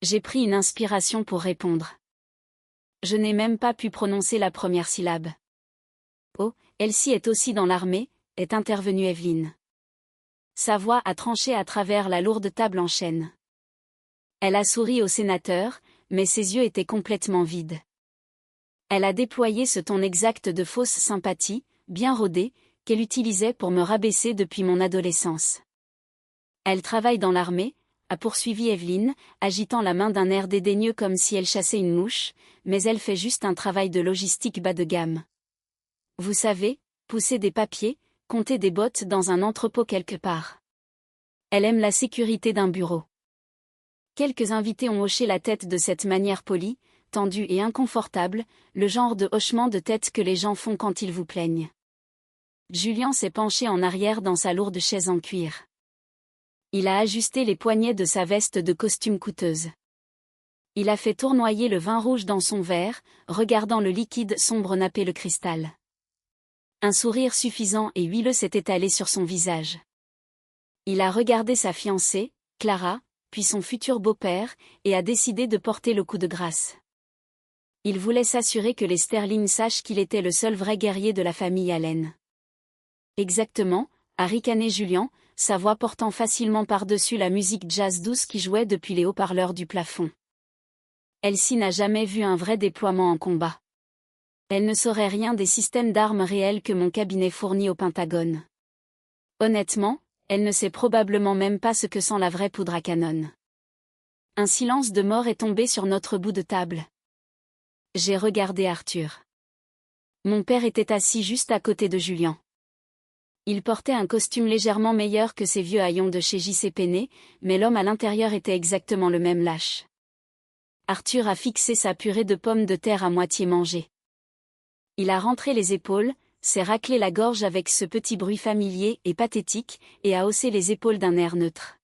J'ai pris une inspiration pour répondre. Je n'ai même pas pu prononcer la première syllabe. « Oh, Elsie est aussi dans l'armée » est intervenue Evelyne. Sa voix a tranché à travers la lourde table en chêne. Elle a souri au sénateur, mais ses yeux étaient complètement vides. Elle a déployé ce ton exact de fausse sympathie, bien rodé, qu'elle utilisait pour me rabaisser depuis mon adolescence. Elle travaille dans l'armée, a poursuivi Evelyne, agitant la main d'un air dédaigneux comme si elle chassait une mouche, mais elle fait juste un travail de logistique bas de gamme. Vous savez, pousser des papiers, compter des bottes dans un entrepôt quelque part. Elle aime la sécurité d'un bureau. Quelques invités ont hoché la tête de cette manière polie, tendue et inconfortable, le genre de hochement de tête que les gens font quand ils vous plaignent. Julian s'est penché en arrière dans sa lourde chaise en cuir. Il a ajusté les poignets de sa veste de costume coûteuse. Il a fait tournoyer le vin rouge dans son verre, regardant le liquide sombre napper le cristal. Un sourire suffisant et huileux s'est étalé sur son visage. Il a regardé sa fiancée, Clara, puis son futur beau-père, et a décidé de porter le coup de grâce. Il voulait s'assurer que les Sterling sachent qu'il était le seul vrai guerrier de la famille Allen. Exactement, a ricané Julian, sa voix portant facilement par-dessus la musique jazz douce qui jouait depuis les haut-parleurs du plafond. Elsie n'a jamais vu un vrai déploiement en combat. Elle ne saurait rien des systèmes d'armes réels que mon cabinet fournit au Pentagone. Honnêtement, elle ne sait probablement même pas ce que sent la vraie poudre à canon. Un silence de mort est tombé sur notre bout de table. J'ai regardé Arthur. Mon père était assis juste à côté de Julien. Il portait un costume légèrement meilleur que ses vieux haillons de chez J.C. Penney, mais l'homme à l'intérieur était exactement le même lâche. Arthur a fixé sa purée de pommes de terre à moitié mangée. Il a rentré les épaules, s'est raclé la gorge avec ce petit bruit familier et pathétique, et a haussé les épaules d'un air neutre.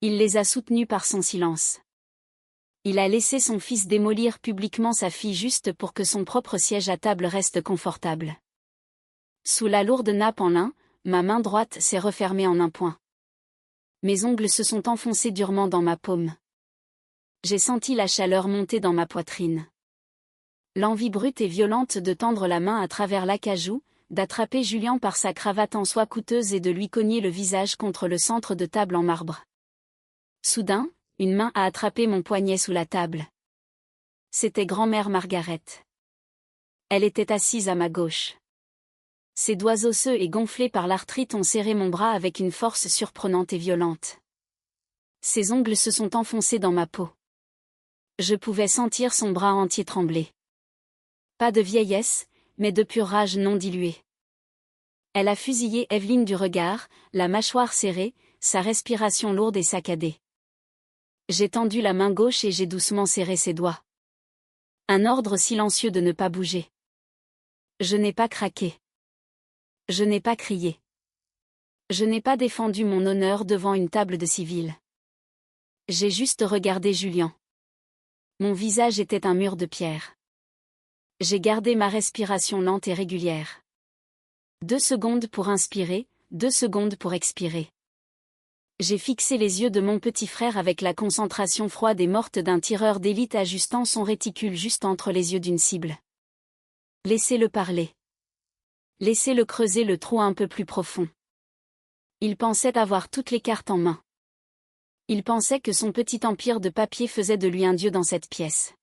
Il les a soutenues par son silence. Il a laissé son fils démolir publiquement sa fille juste pour que son propre siège à table reste confortable. Sous la lourde nappe en lin, ma main droite s'est refermée en un poing. Mes ongles se sont enfoncés durement dans ma paume. J'ai senti la chaleur monter dans ma poitrine. L'envie brute et violente de tendre la main à travers l'acajou, d'attraper Julien par sa cravate en soie coûteuse et de lui cogner le visage contre le centre de table en marbre. Soudain, une main a attrapé mon poignet sous la table. C'était grand-mère Margaret. Elle était assise à ma gauche. Ses doigts osseux et gonflés par l'arthrite ont serré mon bras avec une force surprenante et violente. Ses ongles se sont enfoncés dans ma peau. Je pouvais sentir son bras entier trembler. Pas de vieillesse, mais de pure rage non diluée. Elle a fusillé Evelyne du regard, la mâchoire serrée, sa respiration lourde et saccadée. J'ai tendu la main gauche et j'ai doucement serré ses doigts. Un ordre silencieux de ne pas bouger. Je n'ai pas craqué. Je n'ai pas crié. Je n'ai pas défendu mon honneur devant une table de civils. J'ai juste regardé Julien. Mon visage était un mur de pierre. J'ai gardé ma respiration lente et régulière. 2 secondes pour inspirer, 2 secondes pour expirer. J'ai fixé les yeux de mon petit frère avec la concentration froide et morte d'un tireur d'élite ajustant son réticule juste entre les yeux d'une cible. Laissez-le parler. Laissez-le creuser le trou un peu plus profond. Il pensait avoir toutes les cartes en main. Il pensait que son petit empire de papier faisait de lui un dieu dans cette pièce.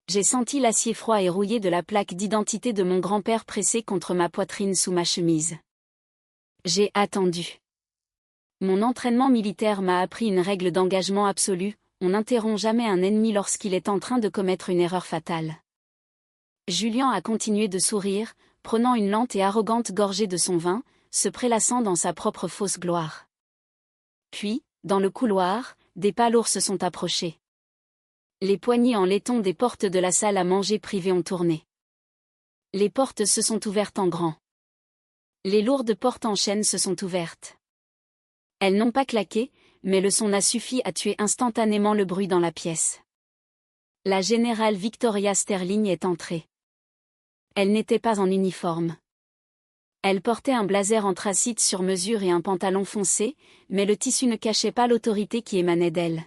J'ai senti l'acier froid et rouillé de la plaque d'identité de mon grand-père pressé contre ma poitrine sous ma chemise. J'ai attendu. Mon entraînement militaire m'a appris une règle d'engagement absolue, on n'interrompt jamais un ennemi lorsqu'il est en train de commettre une erreur fatale. Julien a continué de sourire, prenant une lente et arrogante gorgée de son vin, se prélassant dans sa propre fausse gloire. Puis, dans le couloir, des pas lourds se sont approchés. Les poignées en laiton des portes de la salle à manger privée ont tourné. Les portes se sont ouvertes en grand. Les lourdes portes en chêne se sont ouvertes. Elles n'ont pas claqué, mais le son a suffi à tuer instantanément le bruit dans la pièce. La générale Victoria Sterling est entrée. Elle n'était pas en uniforme. Elle portait un blazer anthracite sur mesure et un pantalon foncé, mais le tissu ne cachait pas l'autorité qui émanait d'elle.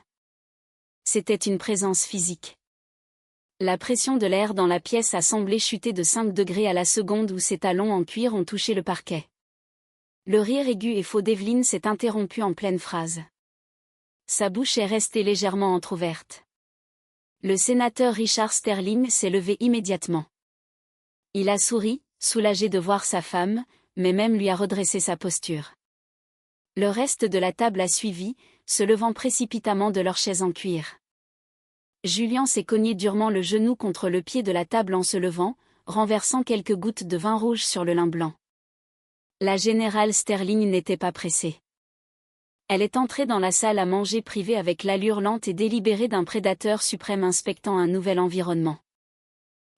C'était une présence physique. La pression de l'air dans la pièce a semblé chuter de 5 degrés à la seconde où ses talons en cuir ont touché le parquet. Le rire aigu et faux d'Evelyne s'est interrompu en pleine phrase. Sa bouche est restée légèrement entr'ouverte. Le sénateur Richard Sterling s'est levé immédiatement. Il a souri, soulagé de voir sa femme, mais même lui a redressé sa posture. Le reste de la table a suivi, se levant précipitamment de leur chaise en cuir. Julien s'est cogné durement le genou contre le pied de la table en se levant, renversant quelques gouttes de vin rouge sur le lin blanc. La générale Sterling n'était pas pressée. Elle est entrée dans la salle à manger privée avec l'allure lente et délibérée d'un prédateur suprême inspectant un nouvel environnement.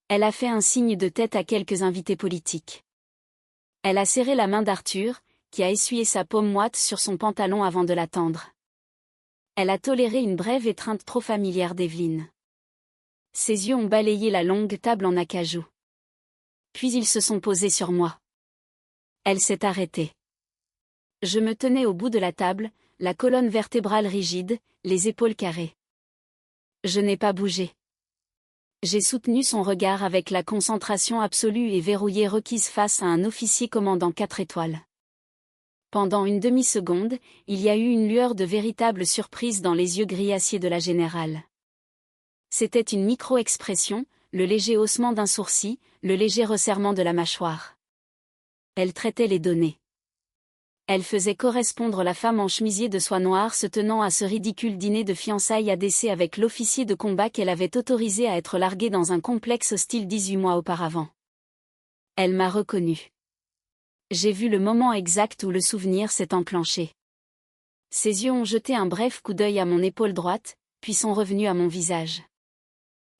Elle a fait un signe de tête à quelques invités politiques. Elle a serré la main d'Arthur, qui a essuyé sa paume moite sur son pantalon avant de l'attendre. Elle a toléré une brève étreinte trop familière d'Evelyne. Ses yeux ont balayé la longue table en acajou. Puis ils se sont posés sur moi. Elle s'est arrêtée. Je me tenais au bout de la table, la colonne vertébrale rigide, les épaules carrées. Je n'ai pas bougé. J'ai soutenu son regard avec la concentration absolue et verrouillée requise face à un officier commandant 4 étoiles. Pendant une demi-seconde, il y a eu une lueur de véritable surprise dans les yeux gris acier de la générale. C'était une micro-expression, le léger haussement d'un sourcil, le léger resserrement de la mâchoire. Elle traitait les données. Elle faisait correspondre la femme en chemisier de soie noire se tenant à ce ridicule dîner de fiançailles à décès avec l'officier de combat qu'elle avait autorisé à être largué dans un complexe hostile 18 mois auparavant. Elle m'a reconnu. J'ai vu le moment exact où le souvenir s'est enclenché. Ses yeux ont jeté un bref coup d'œil à mon épaule droite, puis sont revenus à mon visage.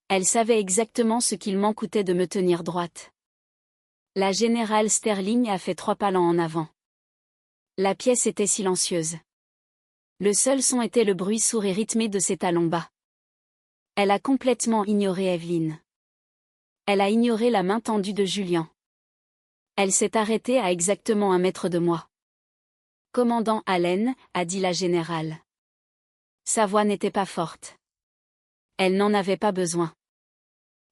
Elle savait exactement ce qu'il m'en coûtait de me tenir droite. La générale Sterling a fait 3 pas en avant. La pièce était silencieuse. Le seul son était le bruit sourd et rythmé de ses talons bas. Elle a complètement ignoré Evelyn. Elle a ignoré la main tendue de Julian. Elle s'est arrêtée à exactement 1 mètre de moi. « Commandant Allen », a dit la générale. Sa voix n'était pas forte. Elle n'en avait pas besoin.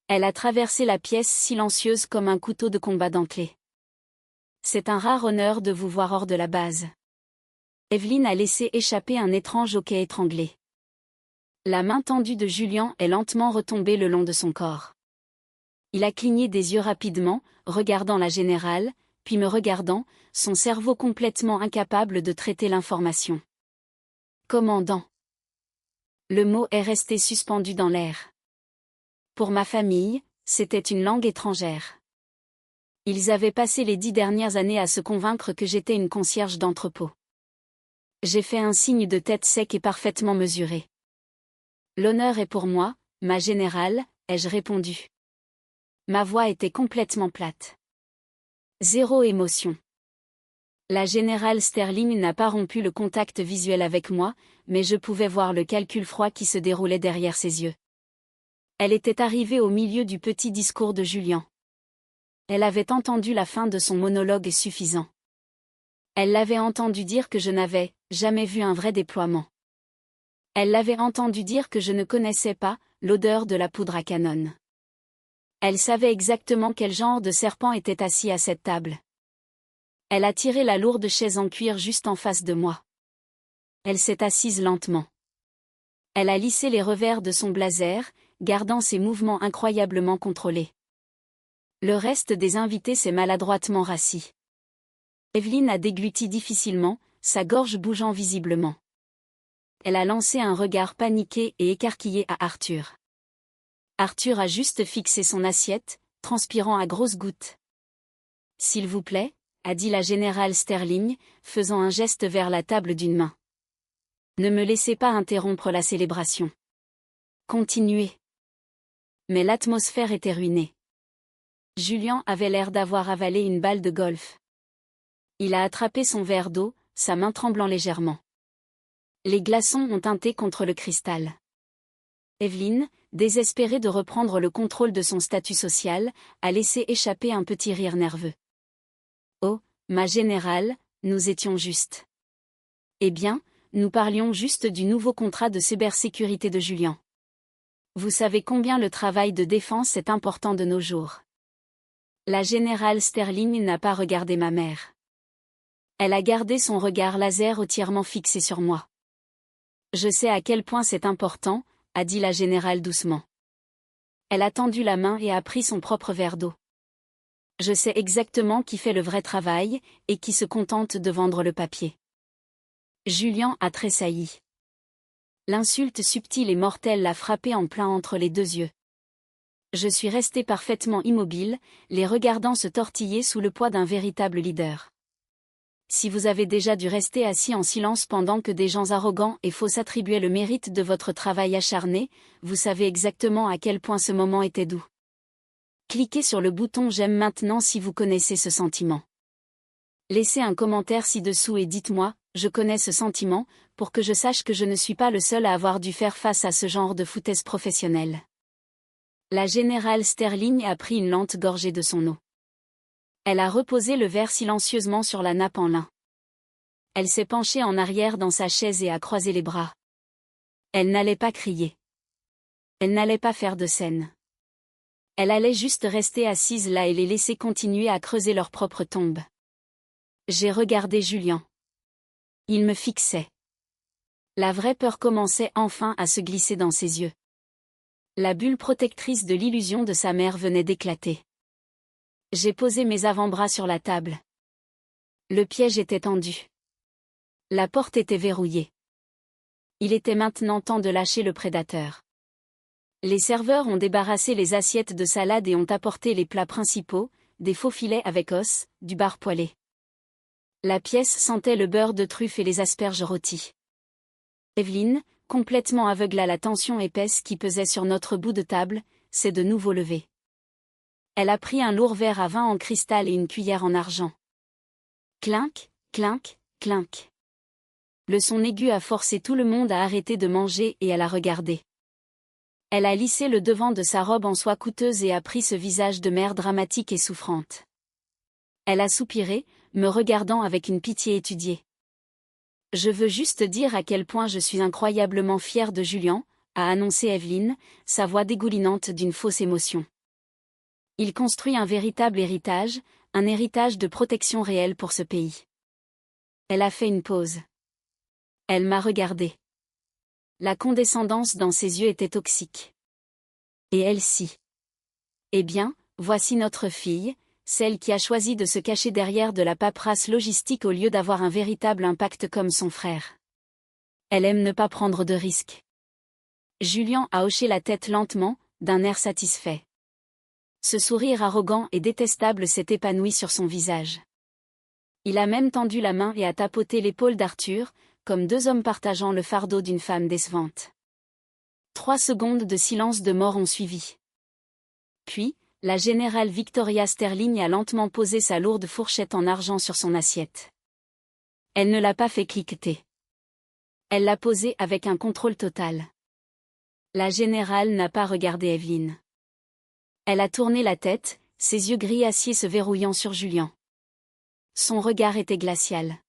Elle a traversé la pièce silencieuse comme un couteau de combat dentelé. C'est un rare honneur de vous voir hors de la base. Evelyn a laissé échapper un étrange hoquet étranglé. La main tendue de Julian est lentement retombée le long de son corps. Il a cligné des yeux rapidement, regardant la générale, puis me regardant, son cerveau complètement incapable de traiter l'information. Commandant. Le mot est resté suspendu dans l'air. Pour ma famille, c'était une langue étrangère. Ils avaient passé les 10 dernières années à se convaincre que j'étais une concierge d'entrepôt. J'ai fait un signe de tête sec et parfaitement mesuré. L'honneur est pour moi, ma générale, ai-je répondu. Ma voix était complètement plate. Zéro émotion. La générale Sterling n'a pas rompu le contact visuel avec moi, mais je pouvais voir le calcul froid qui se déroulait derrière ses yeux. Elle était arrivée au milieu du petit discours de Julian. Elle avait entendu la fin de son monologue suffisant. Elle l'avait entendu dire que je n'avais jamais vu un vrai déploiement. Elle l'avait entendu dire que je ne connaissais pas l'odeur de la poudre à canon. Elle savait exactement quel genre de serpent était assis à cette table. Elle a tiré la lourde chaise en cuir juste en face de moi. Elle s'est assise lentement. Elle a lissé les revers de son blazer, gardant ses mouvements incroyablement contrôlés. Le reste des invités s'est maladroitement rassis. Evelyn a dégluti difficilement, sa gorge bougeant visiblement. Elle a lancé un regard paniqué et écarquillé à Arthur. Arthur a juste fixé son assiette, transpirant à grosses gouttes. « S'il vous plaît », a dit la générale Sterling, faisant un geste vers la table d'une main. « Ne me laissez pas interrompre la célébration. Continuez. » Mais l'atmosphère était ruinée. Julian avait l'air d'avoir avalé une balle de golf. Il a attrapé son verre d'eau, sa main tremblant légèrement. Les glaçons ont teinté contre le cristal. Evelyn, désespérée de reprendre le contrôle de son statut social, a laissé échapper un petit rire nerveux. « Oh, ma générale, nous étions justes. » Eh bien, nous parlions juste du nouveau contrat de cybersécurité de Julian. Vous savez combien le travail de défense est important de nos jours. La générale Sterling n'a pas regardé ma mère. Elle a gardé son regard laser entièrement fixé sur moi. Je sais à quel point c'est important, a dit la générale doucement. Elle a tendu la main et a pris son propre verre d'eau. Je sais exactement qui fait le vrai travail, et qui se contente de vendre le papier. Julian a tressailli. L'insulte subtile et mortelle l'a frappé en plein entre les 2 yeux. Je suis resté parfaitement immobile, les regardant se tortiller sous le poids d'un véritable leader. Si vous avez déjà dû rester assis en silence pendant que des gens arrogants et faux s'attribuaient le mérite de votre travail acharné, vous savez exactement à quel point ce moment était doux. Cliquez sur le bouton j'aime maintenant si vous connaissez ce sentiment. Laissez un commentaire ci-dessous et dites-moi, je connais ce sentiment, pour que je sache que je ne suis pas le seul à avoir dû faire face à ce genre de foutaise professionnelle. La générale Sterling a pris une lente gorgée de son eau. Elle a reposé le verre silencieusement sur la nappe en lin. Elle s'est penchée en arrière dans sa chaise et a croisé les bras. Elle n'allait pas crier. Elle n'allait pas faire de scène. Elle allait juste rester assise là et les laisser continuer à creuser leur propre tombe. J'ai regardé Julian. Il me fixait. La vraie peur commençait enfin à se glisser dans ses yeux. La bulle protectrice de l'illusion de sa mère venait d'éclater. J'ai posé mes avant-bras sur la table. Le piège était tendu. La porte était verrouillée. Il était maintenant temps de lâcher le prédateur. Les serveurs ont débarrassé les assiettes de salade et ont apporté les plats principaux, des faux filets avec os, du bar poêlé. La pièce sentait le beurre de truffe et les asperges rôties. Evelyne, complètement aveugle à la tension épaisse qui pesait sur notre bout de table, s'est de nouveau levée. Elle a pris un lourd verre à vin en cristal et une cuillère en argent. Clinque, clinque, clinque. Le son aigu a forcé tout le monde à arrêter de manger et à la regarder. Elle a lissé le devant de sa robe en soie coûteuse et a pris ce visage de mère dramatique et souffrante. Elle a soupiré, me regardant avec une pitié étudiée. « Je veux juste dire à quel point je suis incroyablement fière de Julian », a annoncé Evelyne, sa voix dégoulinante d'une fausse émotion. Il construit un véritable héritage, un héritage de protection réelle pour ce pays. Elle a fait une pause. Elle m'a regardée. La condescendance dans ses yeux était toxique. Et elle si. Eh bien, voici notre fille, celle qui a choisi de se cacher derrière de la paperasse logistique au lieu d'avoir un véritable impact comme son frère. Elle aime ne pas prendre de risques. Julian a hoché la tête lentement, d'un air satisfait. Ce sourire arrogant et détestable s'est épanoui sur son visage. Il a même tendu la main et a tapoté l'épaule d'Arthur, comme deux hommes partageant le fardeau d'une femme décevante. 3 secondes de silence de mort ont suivi. Puis, la générale Victoria Sterling a lentement posé sa lourde fourchette en argent sur son assiette. Elle ne l'a pas fait cliqueter. Elle l'a posée avec un contrôle total. La générale n'a pas regardé Evelyne. Elle a tourné la tête, ses yeux gris acier se verrouillant sur Julian. Son regard était glacial.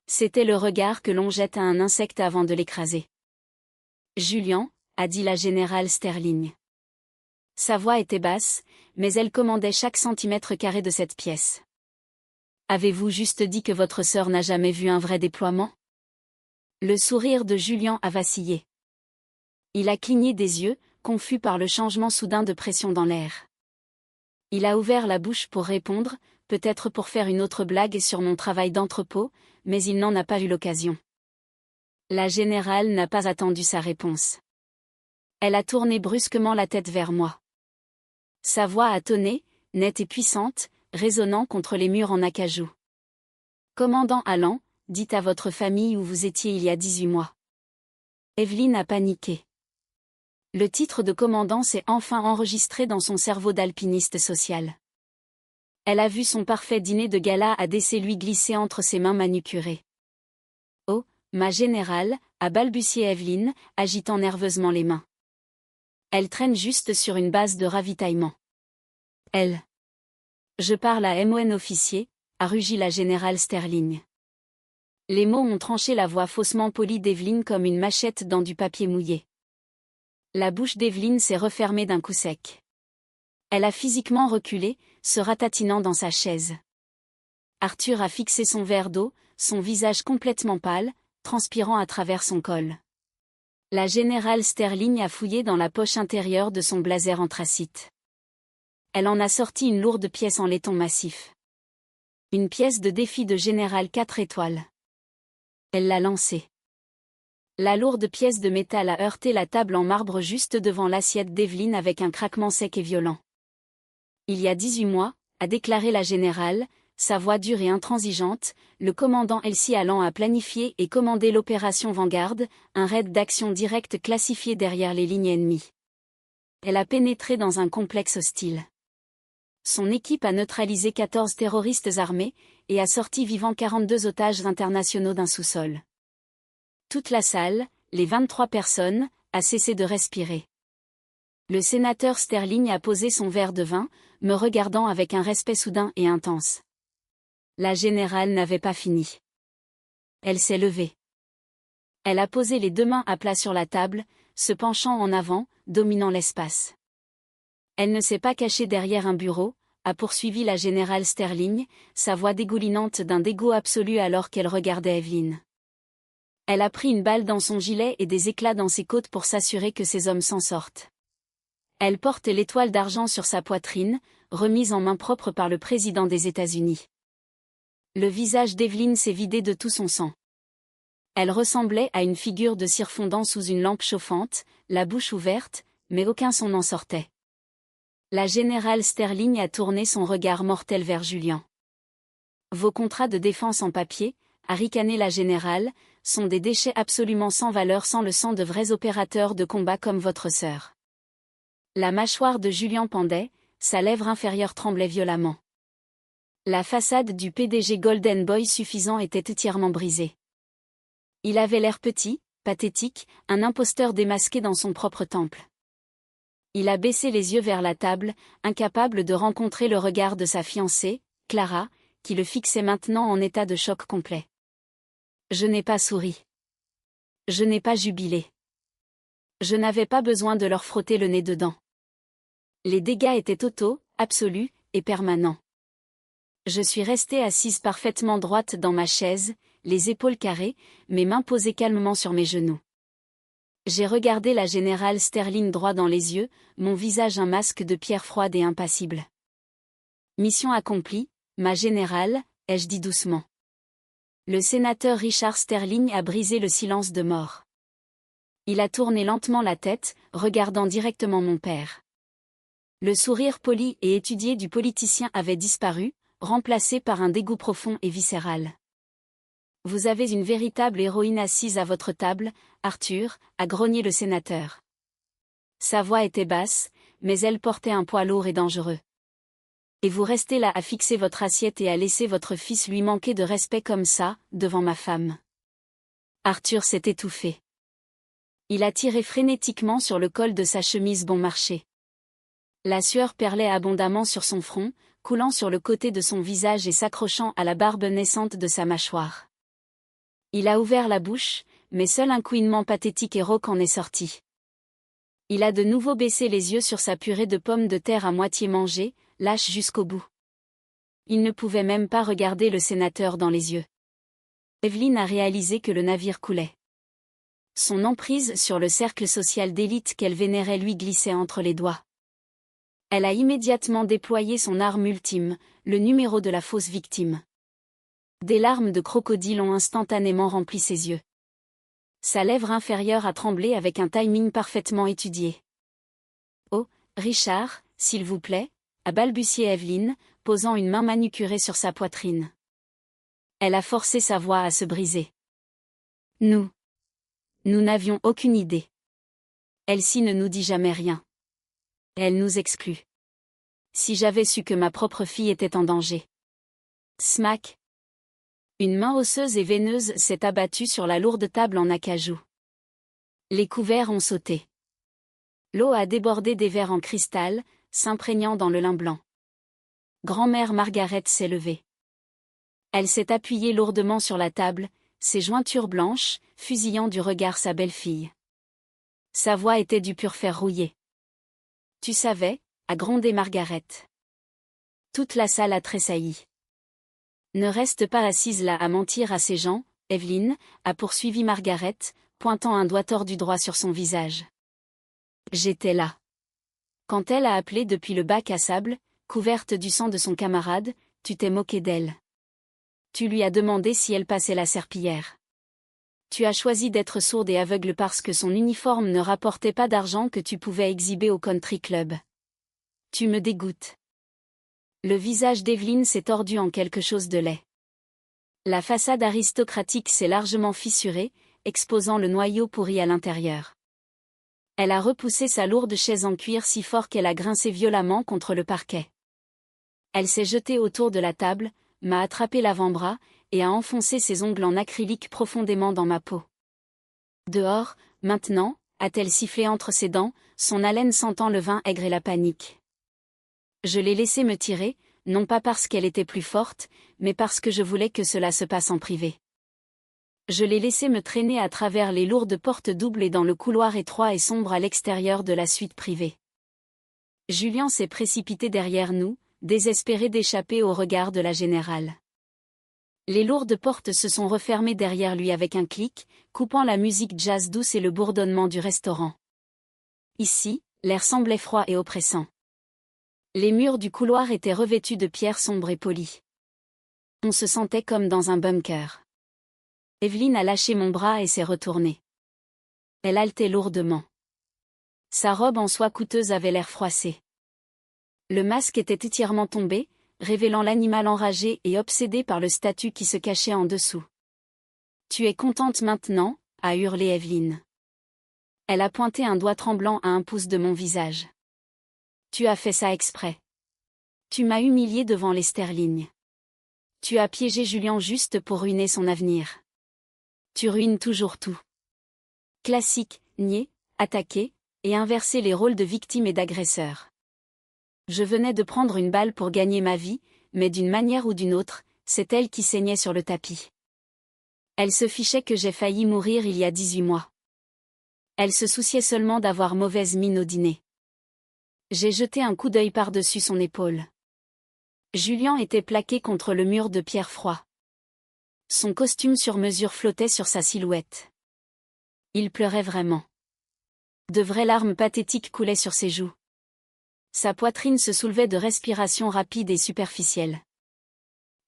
C'était le regard que l'on jette à un insecte avant de l'écraser. « Julian », a dit la générale Sterling. Sa voix était basse, mais elle commandait chaque centimètre carré de cette pièce. « Avez-vous juste dit que votre sœur n'a jamais vu un vrai déploiement ?» Le sourire de Julian a vacillé. Il a cligné des yeux, confus par le changement soudain de pression dans l'air. Il a ouvert la bouche pour répondre, peut-être pour faire une autre blague sur mon travail d'entrepôt, mais il n'en a pas eu l'occasion. La générale n'a pas attendu sa réponse. Elle a tourné brusquement la tête vers moi. Sa voix a tonné, nette et puissante, résonnant contre les murs en acajou. « Commandant Allan, dites à votre famille où vous étiez il y a 18 mois. » Evelyne a paniqué. Le titre de commandant s'est enfin enregistré dans son cerveau d'alpiniste social. Elle a vu son parfait dîner de gala à décès lui glisser entre ses mains manucurées. « Oh, ma générale », a balbutié Evelyne, agitant nerveusement les mains. Elle traîne juste sur une base de ravitaillement. Elle. Je parle à Mon officier, a rugi la générale Sterling. Les mots ont tranché la voix faussement polie d'Evelyne comme une machette dans du papier mouillé. La bouche d'Evelyne s'est refermée d'un coup sec. Elle a physiquement reculé, se ratatinant dans sa chaise. Arthur a fixé son verre d'eau, son visage complètement pâle, transpirant à travers son col. La générale Sterling a fouillé dans la poche intérieure de son blazer anthracite. Elle en a sorti une lourde pièce en laiton massif. Une pièce de défi de général 4 étoiles. Elle l'a lancée. La lourde pièce de métal a heurté la table en marbre juste devant l'assiette d'Evelyne avec un craquement sec et violent. Il y a 18 mois, a déclaré la générale, sa voix dure et intransigeante, le commandant Elsie Allan a planifié et commandé l'opération Vanguard, un raid d'action directe classifié derrière les lignes ennemies. Elle a pénétré dans un complexe hostile. Son équipe a neutralisé 14 terroristes armés, et a sorti vivant 42 otages internationaux d'un sous-sol. Toute la salle, les 23 personnes, a cessé de respirer. Le sénateur Sterling a posé son verre de vin, me regardant avec un respect soudain et intense. La générale n'avait pas fini. Elle s'est levée. Elle a posé les 2 mains à plat sur la table, se penchant en avant, dominant l'espace. Elle ne s'est pas cachée derrière un bureau, a poursuivi la générale Sterling, sa voix dégoulinante d'un dégoût absolu alors qu'elle regardait Evelyne. Elle a pris une balle dans son gilet et des éclats dans ses côtes pour s'assurer que ces hommes s'en sortent. Elle porte l'étoile d'argent sur sa poitrine, remise en main propre par le président des États-Unis. Le visage d'Evelyne s'est vidé de tout son sang. Elle ressemblait à une figure de cire fondant sous une lampe chauffante, la bouche ouverte, mais aucun son n'en sortait. La générale Sterling a tourné son regard mortel vers Julian. Vos contrats de défense en papier, a ricané la générale, sont des déchets absolument sans valeur sans le sang de vrais opérateurs de combat comme votre sœur. La mâchoire de Julian pendait, sa lèvre inférieure tremblait violemment. La façade du PDG Golden Boy suffisant était entièrement brisée. Il avait l'air petit, pathétique, un imposteur démasqué dans son propre temple. Il a baissé les yeux vers la table, incapable de rencontrer le regard de sa fiancée, Clara, qui le fixait maintenant en état de choc complet. Je n'ai pas souri. Je n'ai pas jubilé. Je n'avais pas besoin de leur frotter le nez dedans. Les dégâts étaient totaux, absolus, et permanents. Je suis restée assise parfaitement droite dans ma chaise, les épaules carrées, mes mains posées calmement sur mes genoux. J'ai regardé la générale Sterling droit dans les yeux, mon visage un masque de pierre froide et impassible. Mission accomplie, ma générale, ai-je dit doucement. Le sénateur Richard Sterling a brisé le silence de mort. Il a tourné lentement la tête, regardant directement mon père. Le sourire poli et étudié du politicien avait disparu, remplacé par un dégoût profond et viscéral. Vous avez une véritable héroïne assise à votre table, Arthur, a grogné le sénateur. Sa voix était basse, mais elle portait un poids lourd et dangereux. Et vous restez là à fixer votre assiette et à laisser votre fils lui manquer de respect comme ça, devant ma femme. Arthur s'est étouffé. Il a tiré frénétiquement sur le col de sa chemise bon marché. La sueur perlait abondamment sur son front, coulant sur le côté de son visage et s'accrochant à la barbe naissante de sa mâchoire. Il a ouvert la bouche, mais seul un couinement pathétique et rauque en est sorti. Il a de nouveau baissé les yeux sur sa purée de pommes de terre à moitié mangée, lâche jusqu'au bout. Il ne pouvait même pas regarder le sénateur dans les yeux. Evelyn a réalisé que le navire coulait. Son emprise sur le cercle social d'élite qu'elle vénérait lui glissait entre les doigts. Elle a immédiatement déployé son arme ultime, le numéro de la fausse victime. Des larmes de crocodile ont instantanément rempli ses yeux. Sa lèvre inférieure a tremblé avec un timing parfaitement étudié. « Oh, Richard, s'il vous plaît » a balbutié Evelyn, posant une main manucurée sur sa poitrine. Elle a forcé sa voix à se briser. Nous n'avions aucune idée. Elsie ne nous dit jamais rien. Elle nous exclut. Si j'avais su que ma propre fille était en danger. Smack. Une main osseuse et veineuse s'est abattue sur la lourde table en acajou. Les couverts ont sauté. L'eau a débordé des verres en cristal, s'imprégnant dans le lin blanc. Grand-mère Margaret s'est levée. Elle s'est appuyée lourdement sur la table, ses jointures blanches, fusillant du regard sa belle-fille. Sa voix était du pur fer rouillé. Tu savais, a grondé Margaret. Toute la salle a tressailli. Ne reste pas assise là à mentir à ces gens, Evelyn, a poursuivi Margaret, pointant un doigt tordu droit sur son visage. J'étais là. Quand elle a appelé depuis le bac à sable, couverte du sang de son camarade, tu t'es moqué d'elle. Tu lui as demandé si elle passait la serpillière. Tu as choisi d'être sourde et aveugle parce que son uniforme ne rapportait pas d'argent que tu pouvais exhiber au country club. Tu me dégoûtes. Le visage d'Evelyn s'est tordu en quelque chose de laid. La façade aristocratique s'est largement fissurée, exposant le noyau pourri à l'intérieur. Elle a repoussé sa lourde chaise en cuir si fort qu'elle a grincé violemment contre le parquet. Elle s'est jetée autour de la table, m'a attrapé l'avant-bras, et a enfoncé ses ongles en acrylique profondément dans ma peau. Dehors, maintenant, a-t-elle sifflé entre ses dents, son haleine sentant le vin aigre et la panique. Je l'ai laissée me tirer, non pas parce qu'elle était plus forte, mais parce que je voulais que cela se passe en privé. Je l'ai laissée me traîner à travers les lourdes portes doubles et dans le couloir étroit et sombre à l'extérieur de la suite privée. Julian s'est précipité derrière nous, désespéré d'échapper au regard de la générale. Les lourdes portes se sont refermées derrière lui avec un clic, coupant la musique jazz douce et le bourdonnement du restaurant. Ici, l'air semblait froid et oppressant. Les murs du couloir étaient revêtus de pierres sombres et polies. On se sentait comme dans un bunker. Evelyn a lâché mon bras et s'est retournée. Elle haletait lourdement. Sa robe en soie coûteuse avait l'air froissée. Le masque était entièrement tombé, révélant l'animal enragé et obsédé par le statut qui se cachait en dessous. « Tu es contente maintenant » a hurlé Evelyne. Elle a pointé un doigt tremblant à 1 pouce de mon visage. « Tu as fait ça exprès. Tu m'as humiliée devant les Sterling. Tu as piégé Julian juste pour ruiner son avenir. Tu ruines toujours tout. » Classique, nier, attaquer, et inverser les rôles de victime et d'agresseur. Je venais de prendre une balle pour gagner ma vie, mais d'une manière ou d'une autre, c'est elle qui saignait sur le tapis. Elle se fichait que j'ai failli mourir il y a 18 mois. Elle se souciait seulement d'avoir mauvaise mine au dîner. J'ai jeté un coup d'œil par-dessus son épaule. Julian était plaqué contre le mur de pierre froid. Son costume sur mesure flottait sur sa silhouette. Il pleurait vraiment. De vraies larmes pathétiques coulaient sur ses joues. Sa poitrine se soulevait de respirations rapides et superficielles.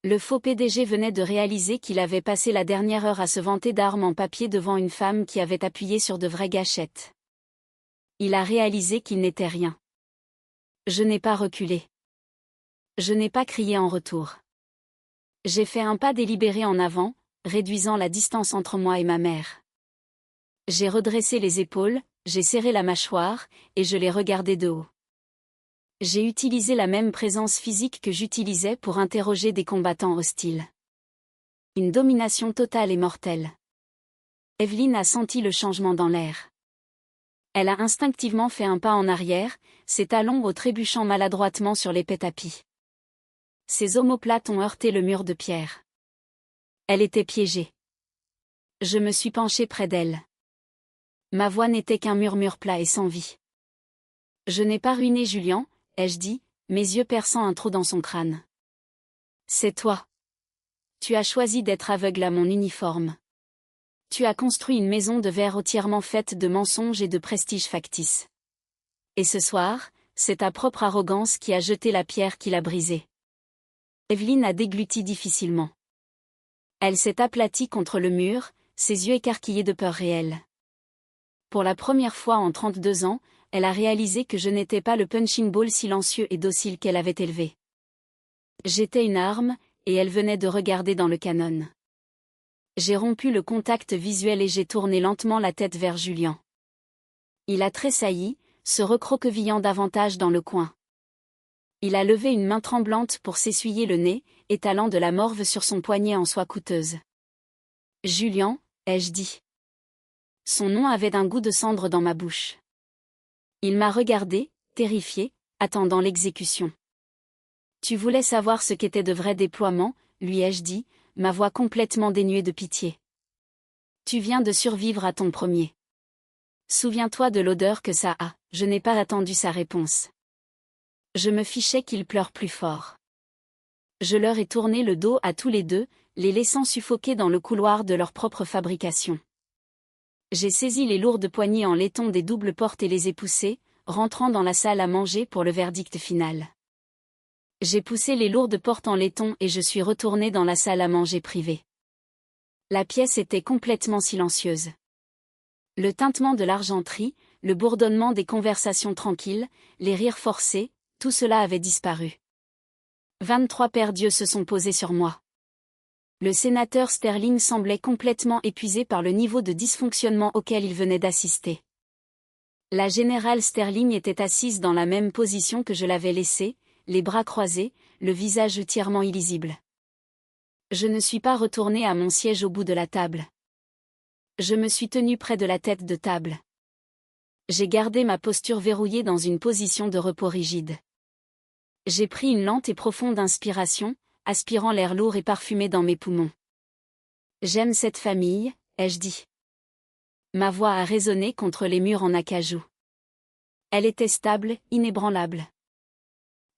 Le faux PDG venait de réaliser qu'il avait passé la dernière heure à se vanter d'armes en papier devant une femme qui avait appuyé sur de vraies gâchettes. Il a réalisé qu'il n'était rien. Je n'ai pas reculé. Je n'ai pas crié en retour. J'ai fait un pas délibéré en avant, réduisant la distance entre moi et ma mère. J'ai redressé les épaules, j'ai serré la mâchoire, et je l'ai regardé de haut. J'ai utilisé la même présence physique que j'utilisais pour interroger des combattants hostiles. Une domination totale et mortelle. Evelyne a senti le changement dans l'air. Elle a instinctivement fait un pas en arrière, ses talons trébuchant maladroitement sur l'épais tapis. Ses omoplates ont heurté le mur de pierre. Elle était piégée. Je me suis penché près d'elle. Ma voix n'était qu'un murmure plat et sans vie. Je n'ai pas ruiné Julian, ai-je dit, mes yeux perçant un trou dans son crâne. C'est toi. Tu as choisi d'être aveugle à mon uniforme. Tu as construit une maison de verre entièrement faite de mensonges et de prestige factice. Et ce soir, c'est ta propre arrogance qui a jeté la pierre qui l'a brisée. Evelyne a dégluti difficilement. Elle s'est aplatie contre le mur, ses yeux écarquillés de peur réelle. Pour la première fois en 32 ans, elle a réalisé que je n'étais pas le punching ball silencieux et docile qu'elle avait élevé. J'étais une arme, et elle venait de regarder dans le canon. J'ai rompu le contact visuel et j'ai tourné lentement la tête vers Julian. Il a tressailli, se recroquevillant davantage dans le coin. Il a levé une main tremblante pour s'essuyer le nez, étalant de la morve sur son poignet en soie coûteuse. Julian, ai-je dit. Son nom avait un goût de cendre dans ma bouche. Il m'a regardé, terrifié, attendant l'exécution. Tu voulais savoir ce qu'était de vrais déploiements, lui ai-je dit, ma voix complètement dénuée de pitié. Tu viens de survivre à ton premier. Souviens-toi de l'odeur que ça a, je n'ai pas attendu sa réponse. Je me fichais qu'ils pleurent plus fort. Je leur ai tourné le dos à tous les deux, les laissant suffoquer dans le couloir de leur propre fabrication. J'ai saisi les lourdes poignées en laiton des doubles portes et les ai poussées, rentrant dans la salle à manger pour le verdict final. J'ai poussé les lourdes portes en laiton et je suis retourné dans la salle à manger privée. La pièce était complètement silencieuse. Le tintement de l'argenterie, le bourdonnement des conversations tranquilles, les rires forcés, tout cela avait disparu. 23 paires d'yeux se sont posés sur moi. Le sénateur Sterling semblait complètement épuisé par le niveau de dysfonctionnement auquel il venait d'assister. La générale Sterling était assise dans la même position que je l'avais laissée, les bras croisés, le visage entièrement illisible. Je ne suis pas retourné à mon siège au bout de la table. Je me suis tenu près de la tête de table. J'ai gardé ma posture verrouillée dans une position de repos rigide. J'ai pris une lente et profonde inspiration, aspirant l'air lourd et parfumé dans mes poumons. J'aime cette famille, ai-je dit. Ma voix a résonné contre les murs en acajou. Elle était stable, inébranlable.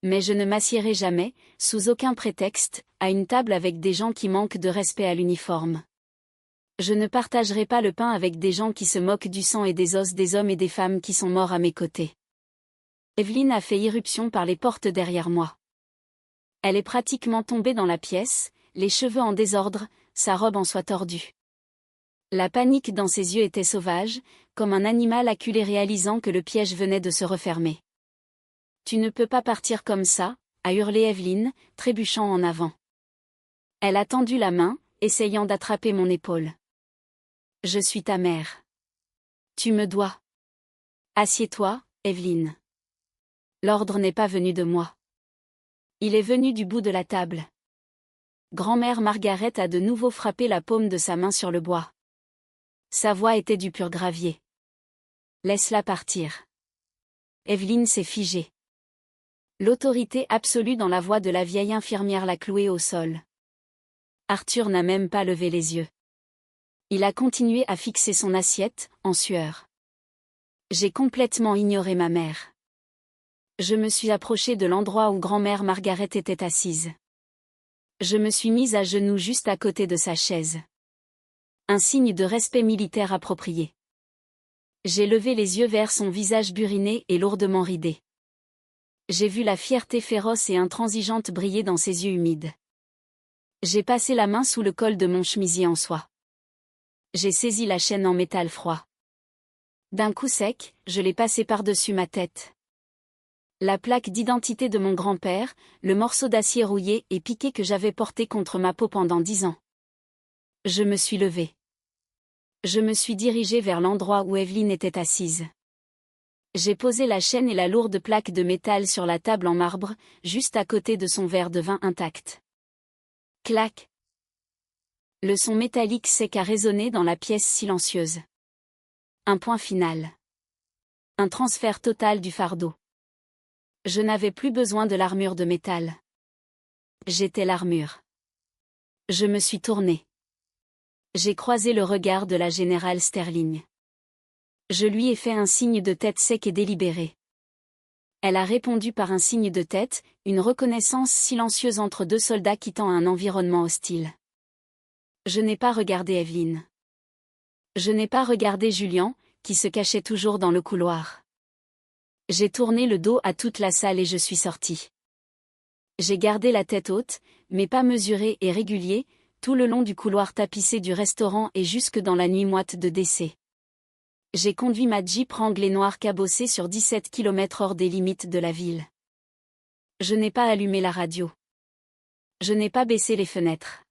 Mais je ne m'assiérai jamais, sous aucun prétexte, à une table avec des gens qui manquent de respect à l'uniforme. Je ne partagerai pas le pain avec des gens qui se moquent du sang et des os des hommes et des femmes qui sont morts à mes côtés. Evelyne a fait irruption par les portes derrière moi. Elle est pratiquement tombée dans la pièce, les cheveux en désordre, sa robe en soie tordue. La panique dans ses yeux était sauvage, comme un animal acculé réalisant que le piège venait de se refermer. Tu ne peux pas partir comme ça, a hurlé Evelyne, trébuchant en avant. Elle a tendu la main, essayant d'attraper mon épaule. Je suis ta mère. Tu me dois. Assieds-toi, Evelyne. L'ordre n'est pas venu de moi. Il est venu du bout de la table. Grand-mère Margaret a de nouveau frappé la paume de sa main sur le bois. Sa voix était du pur gravier. Laisse-la partir. Evelyne s'est figée. L'autorité absolue dans la voix de la vieille infirmière l'a clouée au sol. Arthur n'a même pas levé les yeux. Il a continué à fixer son assiette, en sueur. J'ai complètement ignoré ma mère. Je me suis approchée de l'endroit où grand-mère Margaret était assise. Je me suis mise à genoux juste à côté de sa chaise. Un signe de respect militaire approprié. J'ai levé les yeux vers son visage buriné et lourdement ridé. J'ai vu la fierté féroce et intransigeante briller dans ses yeux humides. J'ai passé la main sous le col de mon chemisier en soie. J'ai saisi la chaîne en métal froid. D'un coup sec, je l'ai passée par-dessus ma tête. La plaque d'identité de mon grand-père, le morceau d'acier rouillé et piqué que j'avais porté contre ma peau pendant 10 ans. Je me suis levée. Je me suis dirigée vers l'endroit où Evelyne était assise. J'ai posé la chaîne et la lourde plaque de métal sur la table en marbre, juste à côté de son verre de vin intact. Clac. Le son métallique sec a résonné dans la pièce silencieuse. Un point final. Un transfert total du fardeau. Je n'avais plus besoin de l'armure de métal. J'étais l'armure. Je me suis tournée. J'ai croisé le regard de la générale Sterling. Je lui ai fait un signe de tête sec et délibéré. Elle a répondu par un signe de tête, une reconnaissance silencieuse entre deux soldats quittant un environnement hostile. Je n'ai pas regardé Evelyne. Je n'ai pas regardé Julian, qui se cachait toujours dans le couloir. J'ai tourné le dos à toute la salle et je suis sortie. J'ai gardé la tête haute, mais pas mesurée et régulier, tout le long du couloir tapissé du restaurant et jusque dans la nuit moite de décès. J'ai conduit ma Jeep Wrangler noire cabossée sur 17 km hors des limites de la ville. Je n'ai pas allumé la radio. Je n'ai pas baissé les fenêtres.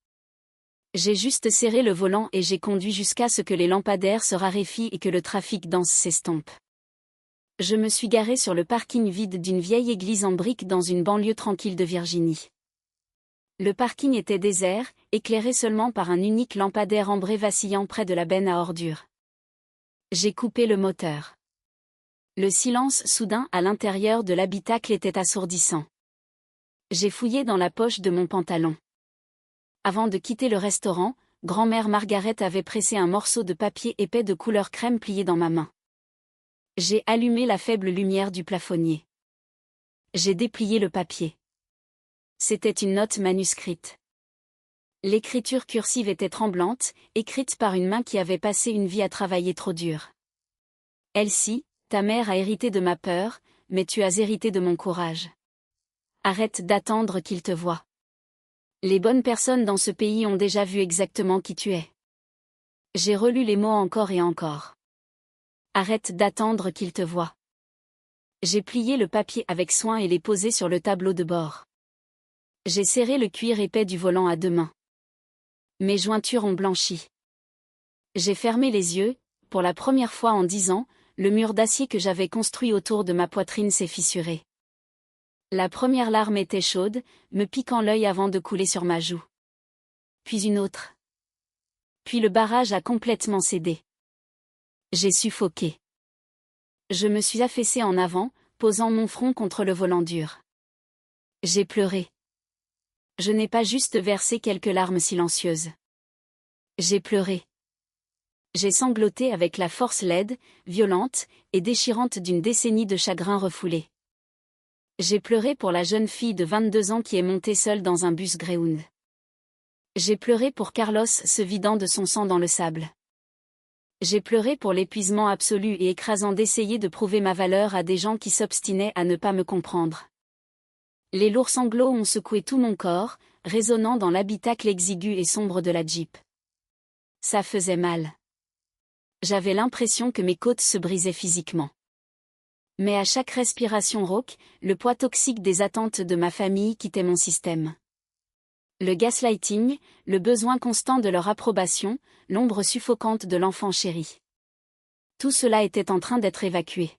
J'ai juste serré le volant et j'ai conduit jusqu'à ce que les lampadaires se raréfient et que le trafic dense s'estompe. Je me suis garé sur le parking vide d'une vieille église en briques dans une banlieue tranquille de Virginie. Le parking était désert, éclairé seulement par un unique lampadaire ambré vacillant près de la benne à ordures. J'ai coupé le moteur. Le silence soudain à l'intérieur de l'habitacle était assourdissant. J'ai fouillé dans la poche de mon pantalon. Avant de quitter le restaurant, grand-mère Margaret avait pressé un morceau de papier épais de couleur crème plié dans ma main. J'ai allumé la faible lumière du plafonnier. J'ai déplié le papier. C'était une note manuscrite. L'écriture cursive était tremblante, écrite par une main qui avait passé une vie à travailler trop dur. Elsie, ta mère a hérité de ma peur, mais tu as hérité de mon courage. Arrête d'attendre qu'il te voie. Les bonnes personnes dans ce pays ont déjà vu exactement qui tu es. J'ai relu les mots encore et encore. Arrête d'attendre qu'il te voie. J'ai plié le papier avec soin et l'ai posé sur le tableau de bord. J'ai serré le cuir épais du volant à 2 mains. Mes jointures ont blanchi. J'ai fermé les yeux, pour la première fois en 10 ans, le mur d'acier que j'avais construit autour de ma poitrine s'est fissuré. La première larme était chaude, me piquant l'œil avant de couler sur ma joue. Puis une autre. Puis le barrage a complètement cédé. J'ai suffoqué. Je me suis affaissée en avant, posant mon front contre le volant dur. J'ai pleuré. Je n'ai pas juste versé quelques larmes silencieuses. J'ai pleuré. J'ai sangloté avec la force laide, violente et déchirante d'une décennie de chagrin refoulé. J'ai pleuré pour la jeune fille de 22 ans qui est montée seule dans un bus Greyhound. J'ai pleuré pour Carlos se vidant de son sang dans le sable. J'ai pleuré pour l'épuisement absolu et écrasant d'essayer de prouver ma valeur à des gens qui s'obstinaient à ne pas me comprendre. Les lourds sanglots ont secoué tout mon corps, résonnant dans l'habitacle exigu et sombre de la Jeep. Ça faisait mal. J'avais l'impression que mes côtes se brisaient physiquement. Mais à chaque respiration rauque, le poids toxique des attentes de ma famille quittait mon système. Le gaslighting, le besoin constant de leur approbation, l'ombre suffocante de l'enfant chéri. Tout cela était en train d'être évacué.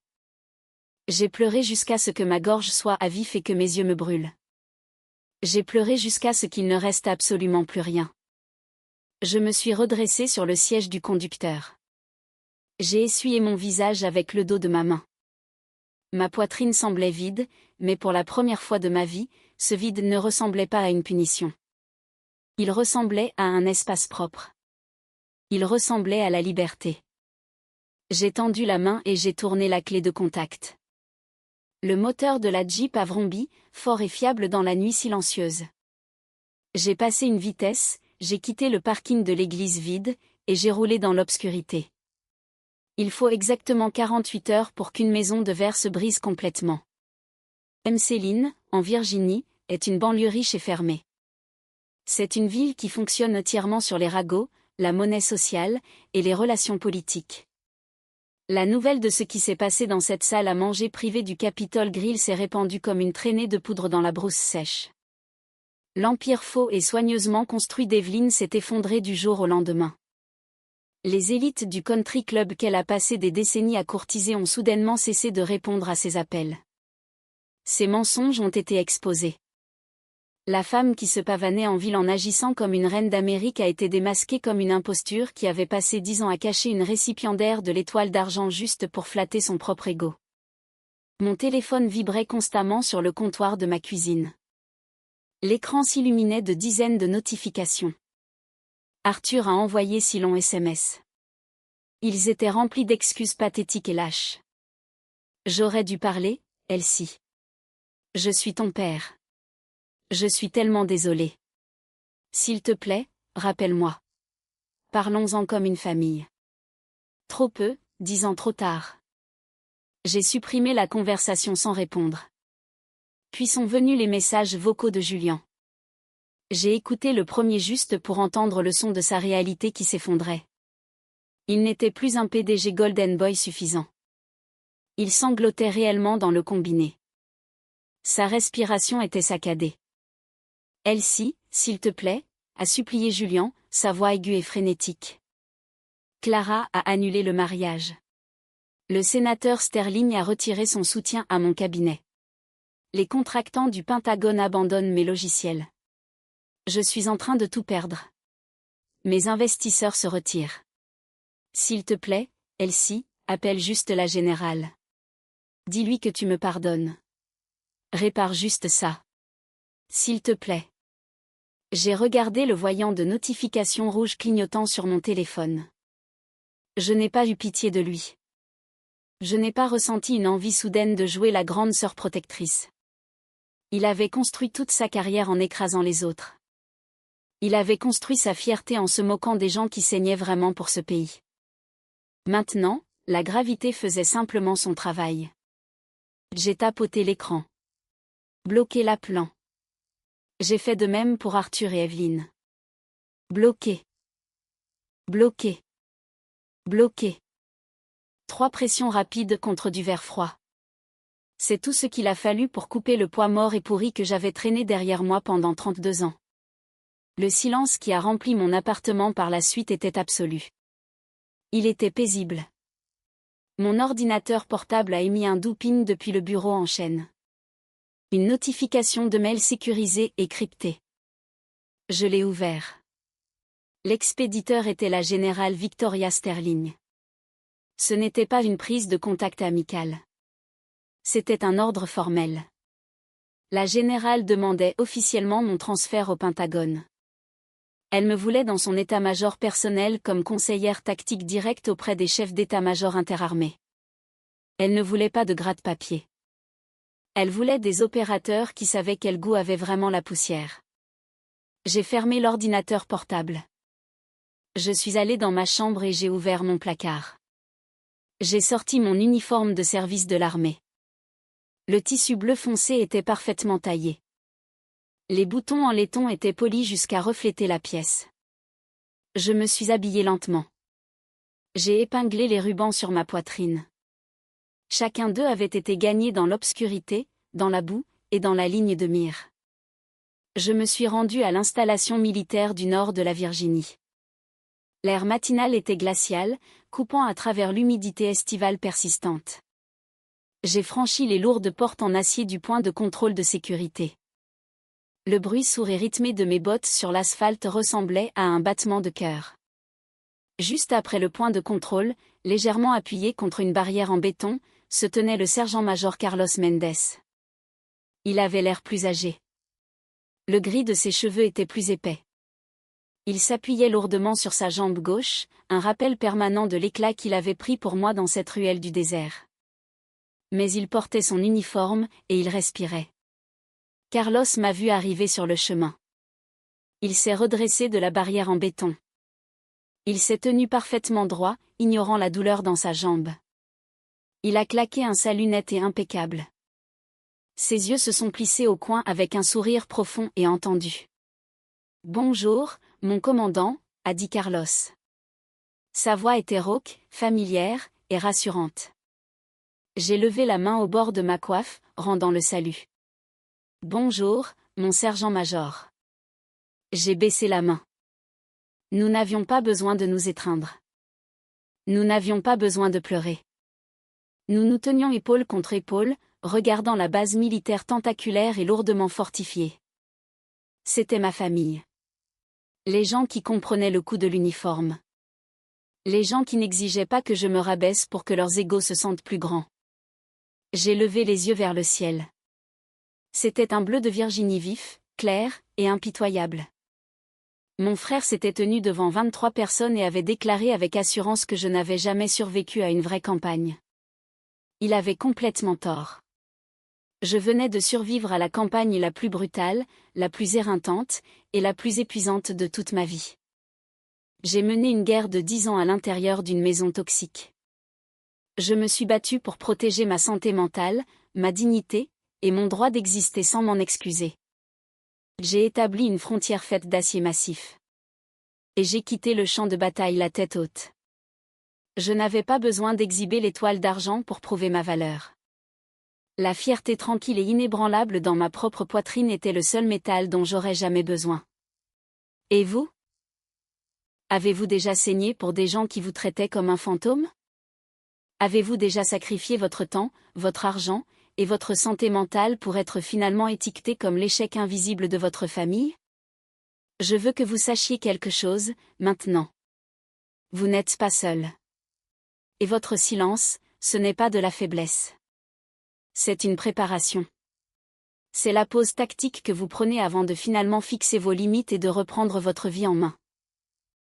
J'ai pleuré jusqu'à ce que ma gorge soit à vif et que mes yeux me brûlent. J'ai pleuré jusqu'à ce qu'il ne reste absolument plus rien. Je me suis redressée sur le siège du conducteur. J'ai essuyé mon visage avec le dos de ma main. Ma poitrine semblait vide, mais pour la première fois de ma vie, ce vide ne ressemblait pas à une punition. Il ressemblait à un espace propre. Il ressemblait à la liberté. J'ai tendu la main et j'ai tourné la clé de contact. Le moteur de la Jeep a vrombé, fort et fiable dans la nuit silencieuse. J'ai passé une vitesse, j'ai quitté le parking de l'église vide, et j'ai roulé dans l'obscurité. Il faut exactement 48 heures pour qu'une maison de verre se brise complètement. Emmeline, en Virginie, est une banlieue riche et fermée. C'est une ville qui fonctionne entièrement sur les ragots, la monnaie sociale, et les relations politiques. La nouvelle de ce qui s'est passé dans cette salle à manger privée du Capitol Grill s'est répandue comme une traînée de poudre dans la brousse sèche. L'empire faux et soigneusement construit d'Evelyn s'est effondré du jour au lendemain. Les élites du country club qu'elle a passé des décennies à courtiser ont soudainement cessé de répondre à ses appels. Ses mensonges ont été exposés. La femme qui se pavanait en ville en agissant comme une reine d'Amérique a été démasquée comme une imposture qui avait passé 10 ans à cacher une récipiendaire de l'étoile d'argent juste pour flatter son propre ego. Mon téléphone vibrait constamment sur le comptoir de ma cuisine. L'écran s'illuminait de dizaines de notifications. Arthur a envoyé si long SMS. Ils étaient remplis d'excuses pathétiques et lâches. J'aurais dû parler, Elsie. Je suis ton père. Je suis tellement désolée. S'il te plaît, rappelle-moi. Parlons-en comme une famille. Trop peu, 10 ans trop tard. J'ai supprimé la conversation sans répondre. Puis sont venus les messages vocaux de Julien. J'ai écouté le premier juste pour entendre le son de sa réalité qui s'effondrait. Il n'était plus un PDG Golden Boy suffisant. Il sanglotait réellement dans le combiné. Sa respiration était saccadée. Elsie, s'il te plaît, a supplié Julien, sa voix aiguë et frénétique. Clara a annulé le mariage. Le sénateur Sterling a retiré son soutien à mon cabinet. Les contractants du Pentagone abandonnent mes logiciels. Je suis en train de tout perdre. Mes investisseurs se retirent. S'il te plaît, Elsie, appelle juste la générale. Dis-lui que tu me pardonnes. Répare juste ça. S'il te plaît. J'ai regardé le voyant de notifications rouges clignotant sur mon téléphone. Je n'ai pas eu pitié de lui. Je n'ai pas ressenti une envie soudaine de jouer la grande sœur protectrice. Il avait construit toute sa carrière en écrasant les autres. Il avait construit sa fierté en se moquant des gens qui saignaient vraiment pour ce pays. Maintenant, la gravité faisait simplement son travail. J'ai tapoté l'écran. Bloqué l'appelant. J'ai fait de même pour Arthur et Evelyn. Bloqué. Bloqué. Bloqué. 3 pressions rapides contre du verre froid. C'est tout ce qu'il a fallu pour couper le poids mort et pourri que j'avais traîné derrière moi pendant 32 ans. Le silence qui a rempli mon appartement par la suite était absolu. Il était paisible. Mon ordinateur portable a émis un doux ping depuis le bureau en chaîne. Une notification de mail sécurisée et cryptée. Je l'ai ouvert. L'expéditeur était la générale Victoria Sterling. Ce n'était pas une prise de contact amicale. C'était un ordre formel. La générale demandait officiellement mon transfert au Pentagone. Elle me voulait dans son état-major personnel comme conseillère tactique directe auprès des chefs d'état-major interarmés. Elle ne voulait pas de gratte-papier. Elle voulait des opérateurs qui savaient quel goût avait vraiment la poussière. J'ai fermé l'ordinateur portable. Je suis allé dans ma chambre et j'ai ouvert mon placard. J'ai sorti mon uniforme de service de l'armée. Le tissu bleu foncé était parfaitement taillé. Les boutons en laiton étaient polis jusqu'à refléter la pièce. Je me suis habillé lentement. J'ai épinglé les rubans sur ma poitrine. Chacun d'eux avait été gagné dans l'obscurité, dans la boue, et dans la ligne de mire. Je me suis rendu à l'installation militaire du nord de la Virginie. L'air matinal était glacial, coupant à travers l'humidité estivale persistante. J'ai franchi les lourdes portes en acier du point de contrôle de sécurité. Le bruit sourd et rythmé de mes bottes sur l'asphalte ressemblait à un battement de cœur. Juste après le point de contrôle, légèrement appuyé contre une barrière en béton, se tenait le sergent-major Carlos Mendes. Il avait l'air plus âgé. Le gris de ses cheveux était plus épais. Il s'appuyait lourdement sur sa jambe gauche, un rappel permanent de l'éclat qu'il avait pris pour moi dans cette ruelle du désert. Mais il portait son uniforme, et il respirait. Carlos m'a vu arriver sur le chemin. Il s'est redressé de la barrière en béton. Il s'est tenu parfaitement droit, ignorant la douleur dans sa jambe. Il a claqué un salut net et impeccable. Ses yeux se sont plissés au coin avec un sourire profond et entendu. « Bonjour, mon commandant », a dit Carlos. Sa voix était rauque, familière, et rassurante. J'ai levé la main au bord de ma coiffe, rendant le salut. « Bonjour, mon sergent-major. » J'ai baissé la main. Nous n'avions pas besoin de nous étreindre. Nous n'avions pas besoin de pleurer. Nous nous tenions épaule contre épaule, regardant la base militaire tentaculaire et lourdement fortifiée. C'était ma famille. Les gens qui comprenaient le coût de l'uniforme. Les gens qui n'exigeaient pas que je me rabaisse pour que leurs égos se sentent plus grands. J'ai levé les yeux vers le ciel. C'était un bleu de Virginie vif, clair, et impitoyable. Mon frère s'était tenu devant 23 personnes et avait déclaré avec assurance que je n'avais jamais survécu à une vraie campagne. Il avait complètement tort. Je venais de survivre à la campagne la plus brutale, la plus éreintante, et la plus épuisante de toute ma vie. J'ai mené une guerre de 10 ans à l'intérieur d'une maison toxique. Je me suis battu pour protéger ma santé mentale, ma dignité, et mon droit d'exister sans m'en excuser. J'ai établi une frontière faite d'acier massif. Et j'ai quitté le champ de bataille la tête haute. Je n'avais pas besoin d'exhiber l'étoile d'argent pour prouver ma valeur. La fierté tranquille et inébranlable dans ma propre poitrine était le seul métal dont j'aurais jamais besoin. Et vous? Avez-vous déjà saigné pour des gens qui vous traitaient comme un fantôme? Avez-vous déjà sacrifié votre temps, votre argent, et votre santé mentale pour être finalement étiqueté comme l'échec invisible de votre famille? Je veux que vous sachiez quelque chose, maintenant. Vous n'êtes pas seul. Et votre silence, ce n'est pas de la faiblesse. C'est une préparation. C'est la pause tactique que vous prenez avant de finalement fixer vos limites et de reprendre votre vie en main.